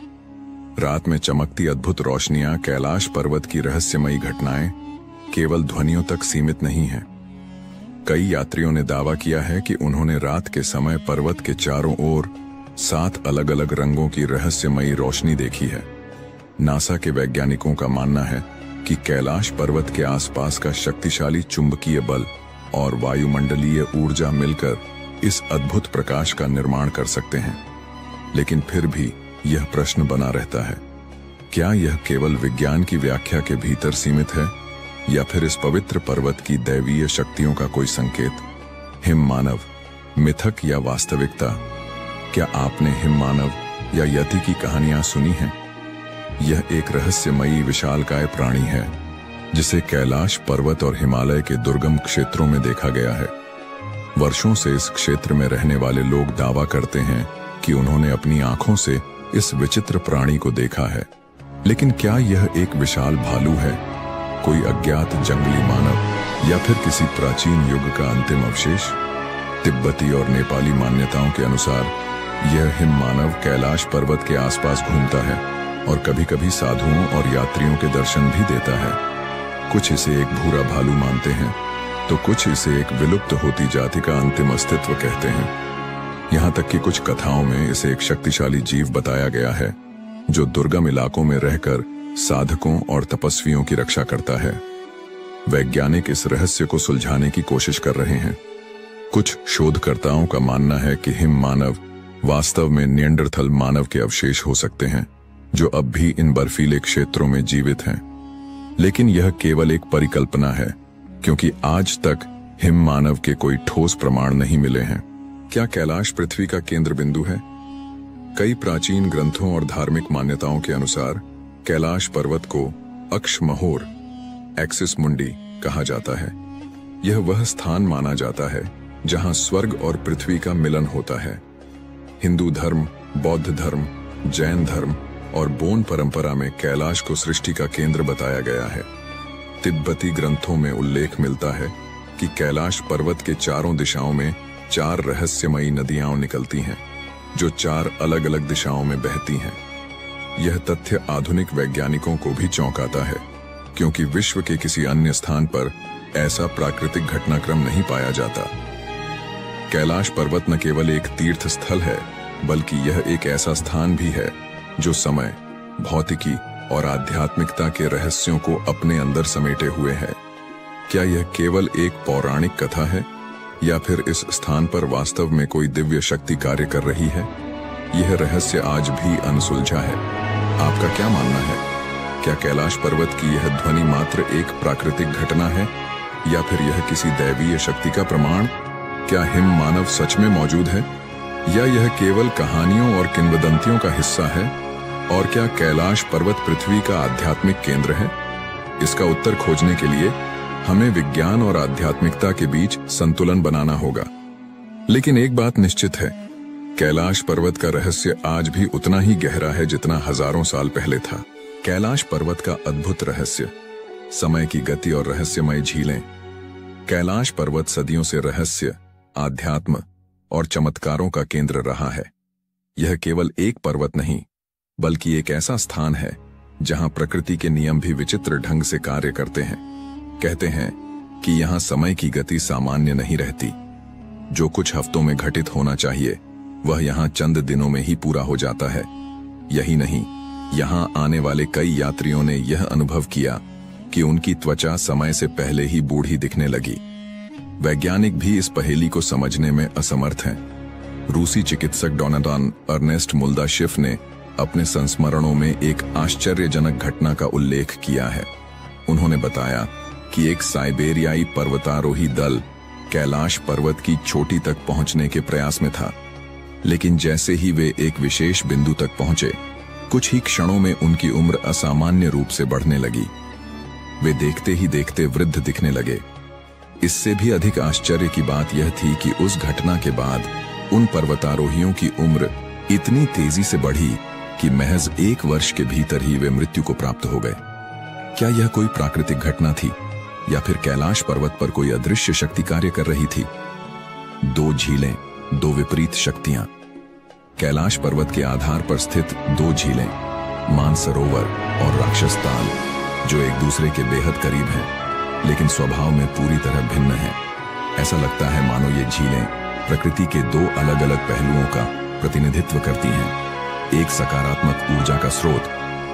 रात में चमकती अद्भुत रोशनियां, कैलाश पर्वत की रहस्यमयी घटनाएं केवल ध्वनियों तक सीमित नहीं हैं। कई यात्रियों ने दावा किया है कि उन्होंने रात के समय पर्वत के चारों ओर 7 अलग अलग रंगों की रहस्यमयी रोशनी देखी है। नासा के वैज्ञानिकों का मानना है कि कैलाश पर्वत के आसपास का शक्तिशाली चुंबकीय बल और वायुमंडलीय ऊर्जा मिलकर इस अद्भुत प्रकाश का निर्माण कर सकते हैं। लेकिन फिर भी यह प्रश्न बना रहता है, क्या यह केवल विज्ञान की व्याख्या के भीतर सीमित है, या फिर इस पवित्र पर्वत की दैवीय शक्तियों का कोई संकेत? हिम मानव, मिथक या वास्तविकता? क्या आपने हिम मानव या यति की कहानियां सुनी हैं? यह एक रहस्यमयी विशालकाय प्राणी है जिसे कैलाश पर्वत और हिमालय के दुर्गम क्षेत्रों में देखा गया है। वर्षों से इस क्षेत्र में रहने वाले लोग दावा करते हैं कि उन्होंने अपनी आंखों से इस विचित्र प्राणी को देखा है। लेकिन क्या यह एक विशाल भालू है, कोई अज्ञात जंगली मानव, या फिर किसी प्राचीन युग का अंतिम अवशेष? तिब्बती और नेपाली मान्यताओं के अनुसार यह हिम मानव कैलाश पर्वत के आसपास घूमता है और कभी कभी साधुओं और यात्रियों के दर्शन भी देता है। कुछ इसे एक भूरा भालू मानते हैं तो कुछ इसे एक विलुप्त होती जाति का अंतिम अस्तित्व कहते हैं। यहाँ तक कि कुछ कथाओं में इसे एक शक्तिशाली जीव बताया गया है जो दुर्गम इलाकों में रहकर साधकों और तपस्वियों की रक्षा करता है। वैज्ञानिक इस रहस्य को सुलझाने की कोशिश कर रहे हैं। कुछ शोधकर्ताओं का मानना है कि हिम मानव वास्तव में निएंडरथल मानव के अवशेष हो सकते हैं जो अब भी इन बर्फीले क्षेत्रों में जीवित हैं। लेकिन यह केवल एक परिकल्पना है, क्योंकि आज तक हिम मानव के कोई ठोस प्रमाण नहीं मिले हैं। क्या कैलाश पृथ्वी का केंद्र बिंदु है? कई प्राचीन ग्रंथों और धार्मिक मान्यताओं के अनुसार कैलाश पर्वत को अक्षमहोर एक्सिस मुंडी कहा जाता है। यह वह स्थान माना जाता है जहां स्वर्ग और पृथ्वी का मिलन होता है। हिंदू धर्म, बौद्ध धर्म, जैन धर्म और बोन परंपरा में कैलाश को सृष्टि का केंद्र बताया गया है। तिब्बती ग्रंथों में उल्लेख मिलता है कि कैलाश पर्वत के चारों दिशाओं में 4 रहस्यमयी नदियां निकलती हैं जो 4 अलग अलग दिशाओं में बहती हैं। यह तथ्य आधुनिक वैज्ञानिकों को भी चौंकाता है, क्योंकि विश्व के किसी अन्य स्थान पर ऐसा प्राकृतिक घटनाक्रम नहीं पाया जाता। कैलाश पर्वत न केवल एक तीर्थ स्थल है, बल्कि यह एक ऐसा स्थान भी है जो समय, भौतिकी और आध्यात्मिकता के रहस्यों को अपने अंदर समेटे हुए है। क्या यह केवल एक पौराणिक कथा है या फिर इस स्थान पर वास्तव में कोई दिव्य शक्ति कार्य कर रही है? यह रहस्य आज भी अनसुलझा है। आपका क्या मानना है? क्या कैलाश पर्वत की यह ध्वनि मात्र एक प्राकृतिक घटना है या फिर यह किसी दैवीय शक्ति का प्रमाण? क्या हिम मानव सच में मौजूद है या यह केवल कहानियों और किंवदंतियों का हिस्सा है? और क्या कैलाश पर्वत पृथ्वी का आध्यात्मिक केंद्र है? इसका उत्तर खोजने के लिए हमें विज्ञान और आध्यात्मिकता के बीच संतुलन बनाना होगा। लेकिन एक बात निश्चित है, कैलाश पर्वत का रहस्य आज भी उतना ही गहरा है जितना हजारों साल पहले था। कैलाश पर्वत का अद्भुत रहस्य, समय की गति और रहस्यमय झीलें। कैलाश पर्वत सदियों से रहस्य, आध्यात्म और चमत्कारों का केंद्र रहा है। यह केवल एक पर्वत नहीं, बल्कि एक ऐसा स्थान है जहां प्रकृति के नियम भी विचित्र ढंग से कार्य करते हैं। कहते हैं कि यहां समय की गति सामान्य नहीं रहती। जो कुछ हफ्तों में घटित होना चाहिए वह यहां चंद दिनों में ही पूरा हो जाता है। यही नहीं, यहां आने वाले कई यात्रियों ने यह अनुभव किया कि उनकी त्वचा समय से पहले ही बूढ़ी दिखने लगी। वैज्ञानिक भी इस पहेली को समझने में असमर्थ हैं। रूसी चिकित्सक डोनाल्ड अर्नेस्ट मुल्दाशिफ ने अपने संस्मरणों में एक आश्चर्यजनक घटना का उल्लेख किया है। उन्होंने बताया कि एक साइबेरियाई पर्वतारोही दल कैलाश पर्वत की चोटी तक पहुंचने के प्रयास में था, लेकिन जैसे ही वे एक विशेष बिंदु तक पहुंचे, कुछ ही क्षणों में उनकी उम्र असामान्य रूप से बढ़ने लगी। वे देखते ही देखते वृद्ध दिखने लगे। इससे भी अधिक आश्चर्य की बात यह थी कि उस घटना के बाद उन पर्वतारोहियों की उम्र इतनी तेजी से बढ़ी कि महज 1 वर्ष के भीतर ही वे मृत्यु को प्राप्त हो गए। क्या यह कोई प्राकृतिक घटना थी या फिर कैलाश पर्वत पर कोई अदृश्य शक्ति कार्य कर रही थी? 2 झीलें, 2 विपरीत शक्तियां। कैलाश पर्वत के आधार पर स्थित 2 झीलें, मानसरोवर और राक्षस ताल, जो एक दूसरे के बेहद करीब हैं, लेकिन स्वभाव में पूरी तरह भिन्न हैं। ऐसा लगता है मानो ये झीलें प्रकृति के 2 अलग अलग पहलुओं का प्रतिनिधित्व करती हैं। एक सकारात्मक ऊर्जा का स्रोत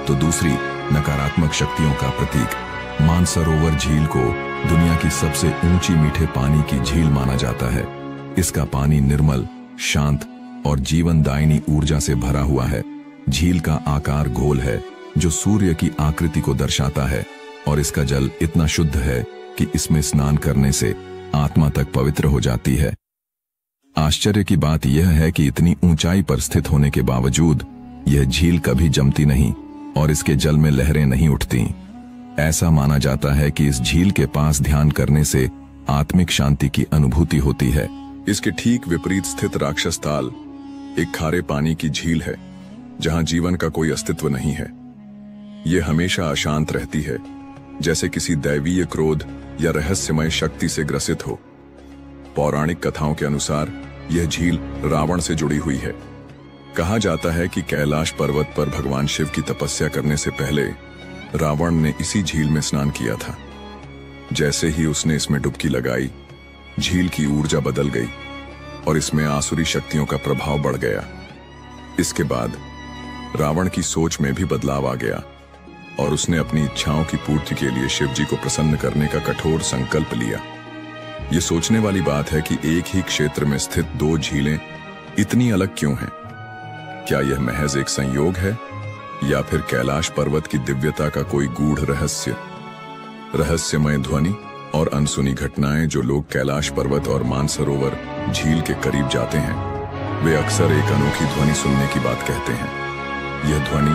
तो दूसरी नकारात्मक शक्तियों का प्रतीक। मानसरोवर झील को दुनिया की सबसे ऊंची मीठे पानी की झील माना जाता है। इसका पानी निर्मल, शांत और जीवनदायिनी ऊर्जा से भरा हुआ है। झील का आकार गोल है जो सूर्य की आकृति को दर्शाता है और इसका जल इतना शुद्ध है कि इसमें स्नान करने से आत्मा तक पवित्र हो जाती है। आश्चर्य की बात यह है कि इतनी ऊंचाई पर स्थित होने के बावजूद यह झील कभी जमती नहीं और इसके जल में लहरें नहीं उठती। ऐसा माना जाता है कि इस झील के पास ध्यान करने से आत्मिक शांति की अनुभूति होती है। इसके ठीक विपरीत स्थित राक्षस ताल एक खारे पानी की झील है जहां जीवन का कोई अस्तित्व नहीं है। ये हमेशा अशांत रहती है, जैसे किसी दैवीय क्रोध या रहस्यमय शक्ति से ग्रसित हो। पौराणिक कथाओं के अनुसार यह झील रावण से जुड़ी हुई है। कहा जाता है कि कैलाश पर्वत पर भगवान शिव की तपस्या करने से पहले रावण ने इसी झील में स्नान किया था। जैसे ही उसने इसमें डुबकी लगाई, झील की ऊर्जा बदल गई और इसमें आसुरी शक्तियों का प्रभाव बढ़ गया। इसके बाद रावण की सोच में भी बदलाव आ गया और उसने अपनी इच्छाओं की पूर्ति के लिए शिव जी को प्रसन्न करने का कठोर संकल्प लिया। ये सोचने वाली बात है कि एक ही क्षेत्र में स्थित दो झीलें इतनी अलग क्यों हैं? क्या यह महज एक संयोग है या फिर कैलाश पर्वत की दिव्यता का कोई गूढ़ रहस्य? रहस्यमय ध्वनि और अनसुनी घटनाएं जो लोग कैलाश पर्वत और मानसरोवर झील के करीब जाते हैं, वे अक्सर एक अनोखी ध्वनि सुनने की बात कहते हैं। यह ध्वनि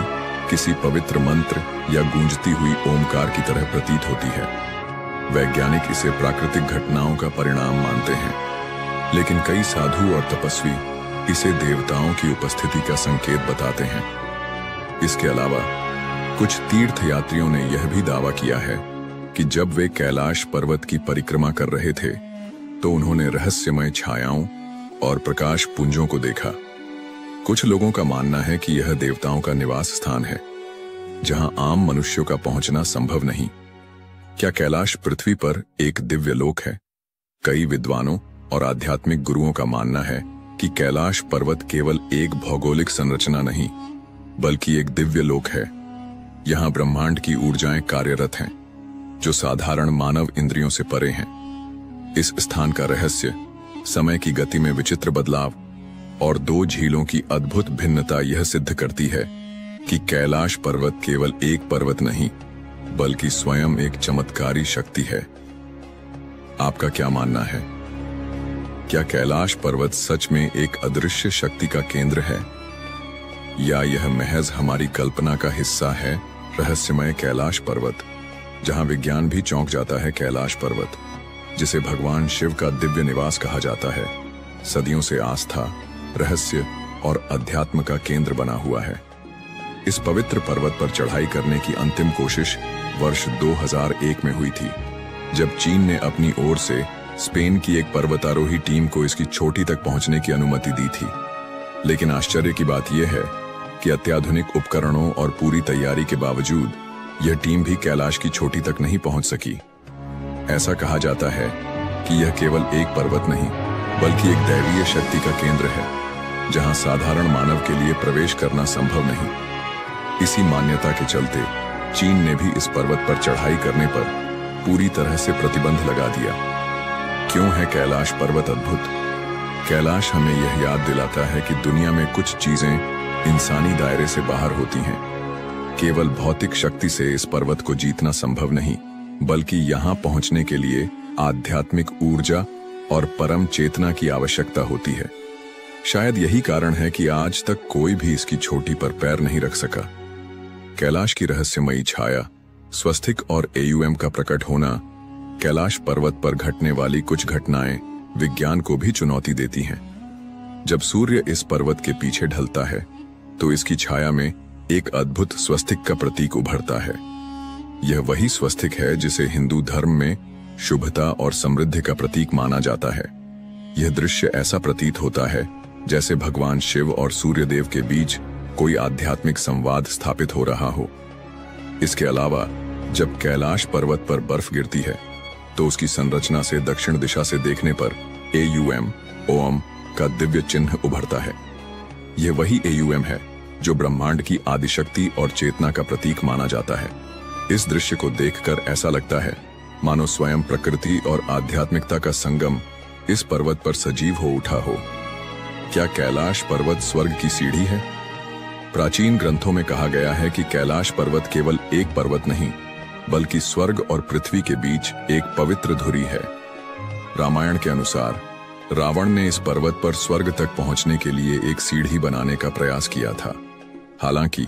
किसी पवित्र मंत्र या गूंजती हुई ओमकार की तरह प्रतीत होती है। वैज्ञानिक इसे प्राकृतिक घटनाओं का परिणाम मानते हैं, लेकिन कई साधु और तपस्वी इसे देवताओं की उपस्थिति का संकेत बताते हैं। इसके अलावा कुछ तीर्थयात्रियों ने यह भी दावा किया है कि जब वे कैलाश पर्वत की परिक्रमा कर रहे थे तो उन्होंने रहस्यमय छायाओं और प्रकाश पुंजों को देखा। कुछ लोगों का मानना है कि यह देवताओं का निवास स्थान है, जहां आम मनुष्यों का पहुंचना संभव नहीं। क्या कैलाश पृथ्वी पर एक दिव्य लोक है? कई विद्वानों और आध्यात्मिक गुरुओं का मानना है कि कैलाश पर्वत केवल एक भौगोलिक संरचना नहीं, बल्कि एक दिव्य लोक है। यहाँ ब्रह्मांड की ऊर्जाएं कार्यरत हैं, जो साधारण मानव इंद्रियों से परे हैं। इस स्थान का रहस्य समय की गति में विचित्र बदलाव और दो झीलों की अद्भुत भिन्नता यह सिद्ध करती है कि कैलाश पर्वत केवल एक पर्वत नहीं, बल्कि स्वयं एक चमत्कारी शक्ति है। आपका क्या मानना है? क्या कैलाश पर्वत सच में एक अदृश्य शक्ति का केंद्र है, या यह महज हमारी कल्पना का हिस्सा है? रहस्यमय कैलाश पर्वत, जहां विज्ञान भी चौंक जाता है। कैलाश पर्वत, जिसे भगवान शिव का दिव्य निवास कहा जाता है, सदियों से आस्था, रहस्य और अध्यात्म का केंद्र बना हुआ है। इस पवित्र पर्वत पर चढ़ाई करने की अंतिम कोशिश वर्ष 2001 में हुई थी, जब चीन ने अपनी ओर से स्पेन की एक पर्वतारोही टीम को इसकी चोटी तक पहुंचने की अनुमति दी थी। लेकिन आश्चर्य की बात यह है कि अत्याधुनिक उपकरणों और पूरी तैयारी के बावजूद यह टीम भी कैलाश की चोटी तक नहीं पहुंच सकी। ऐसा कहा जाता है कि यह केवल एक पर्वत नहीं, बल्कि एक दैवीय शक्ति का केंद्र है, जहां साधारण मानव के लिए प्रवेश करना संभव नहीं। इसी मान्यता के चलते चीन ने भी इस पर्वत पर चढ़ाई करने पर पूरी तरह से प्रतिबंध लगा दिया। क्यों है कैलाश पर्वत अद्भुत? कैलाश हमें यह याद दिलाता है कि दुनिया में कुछ चीजें इंसानी दायरे से बाहर होती हैं। केवल भौतिक शक्ति से इस पर्वत को जीतना संभव नहीं, बल्कि यहाँ पहुंचने के लिए आध्यात्मिक ऊर्जा और परम चेतना की आवश्यकता होती है। शायद यही कारण है कि आज तक कोई भी इसकी चोटी पर पैर नहीं रख सका। कैलाश की रहस्यमयी छाया, स्वस्तिक और AUM का प्रकट होना, कैलाश पर्वत पर घटने वाली कुछ घटनाएं विज्ञान को भी चुनौती देती हैं। जब सूर्य इस पर्वत के पीछे ढलता है तो इसकी छाया में एक अद्भुत स्वस्तिक का प्रतीक उभरता है। यह वही स्वस्तिक है जिसे हिंदू धर्म में शुभता और समृद्धि का प्रतीक माना जाता है। यह दृश्य ऐसा प्रतीत होता है जैसे भगवान शिव और सूर्यदेव के बीच कोई आध्यात्मिक संवाद स्थापित हो रहा हो। इसके अलावा जब कैलाश पर्वत पर बर्फ गिरती है तो उसकी संरचना से दक्षिण दिशा से देखने पर AUM, ओम का दिव्य चिन्ह उभरता है। यह वही AUM है जो ब्रह्मांड की आदिशक्ति और चेतना का प्रतीक माना जाता है। इस दृश्य को देखकर ऐसा लगता है मानो स्वयं प्रकृति और आध्यात्मिकता का संगम इस पर्वत पर सजीव हो उठा हो। क्या कैलाश पर्वत स्वर्ग की सीढ़ी है? प्राचीन ग्रंथों में कहा गया है कि कैलाश पर्वत केवल एक पर्वत नहीं, बल्कि स्वर्ग और पृथ्वी के बीच एक पवित्र धुरी है। रामायण के अनुसार रावण ने इस पर्वत पर स्वर्ग तक पहुंचने के लिए एक सीढ़ी बनाने का प्रयास किया था। हालांकि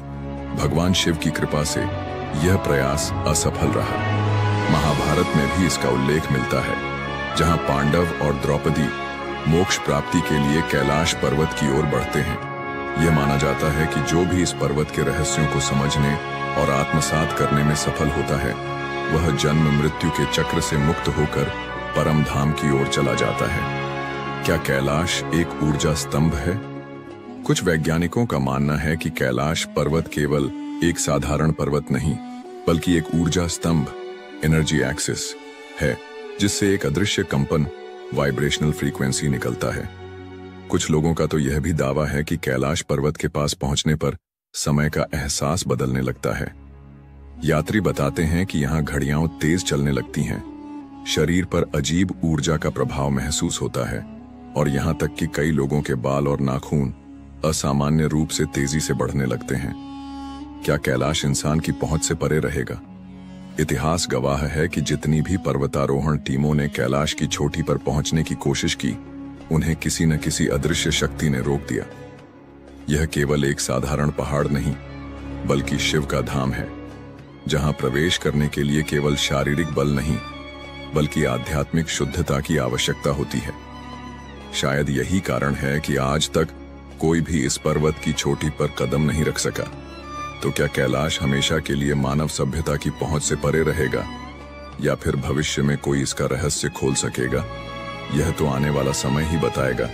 भगवान शिव की कृपा से यह प्रयास असफल रहा। महाभारत में भी इसका उल्लेख मिलता है, जहां पांडव और द्रौपदी मोक्ष प्राप्ति के लिए कैलाश पर्वत की ओर बढ़ते हैं, यह माना जाता है कि जो भी इस पर्वत के रहस्यों को समझने और आत्मसात करने में सफल होता है, वह जन्म मृत्यु के चक्र से मुक्त होकर परम धाम की ओर चला जाता है। क्या कैलाश एक ऊर्जा स्तंभ है? कुछ वैज्ञानिकों का मानना है कि कैलाश पर्वत केवल एक साधारण पर्वत नहीं, बल्कि एक ऊर्जा स्तंभ, एनर्जी एक्सिस है, जिससे एक अदृश्य कंपन, वाइब्रेशनल फ्रीक्वेंसी निकलता है। कुछ लोगों का तो यह भी दावा है कि कैलाश पर्वत के पास पहुंचने पर समय का एहसास बदलने लगता है। यात्री बताते हैं कि यहाँ घड़ियां तेज चलने लगती हैं, शरीर पर अजीब ऊर्जा का प्रभाव महसूस होता है और यहाँ तक कि कई लोगों के बाल और नाखून असामान्य रूप से तेजी से बढ़ने लगते हैं। क्या कैलाश इंसान की पहुंच से परे रहेगा? इतिहास गवाह है कि जितनी भी पर्वतारोहण टीमों ने कैलाश की चोटी पर पहुंचने की कोशिश की, उन्हें किसी न किसी अदृश्य शक्ति ने रोक दिया। यह केवल एक साधारण पहाड़ नहीं, बल्कि शिव का धाम है, जहां प्रवेश करने के लिए केवल शारीरिक बल नहीं, बल्कि आध्यात्मिक शुद्धता की आवश्यकता होती है। शायद यही कारण है कि आज तक कोई भी इस पर्वत की चोटी पर कदम नहीं रख सका। तो क्या कैलाश हमेशा के लिए मानव सभ्यता की पहुंच से परे रहेगा, या फिर भविष्य में कोई इसका रहस्य खोल सकेगा? यह तो आने वाला समय ही बताएगा।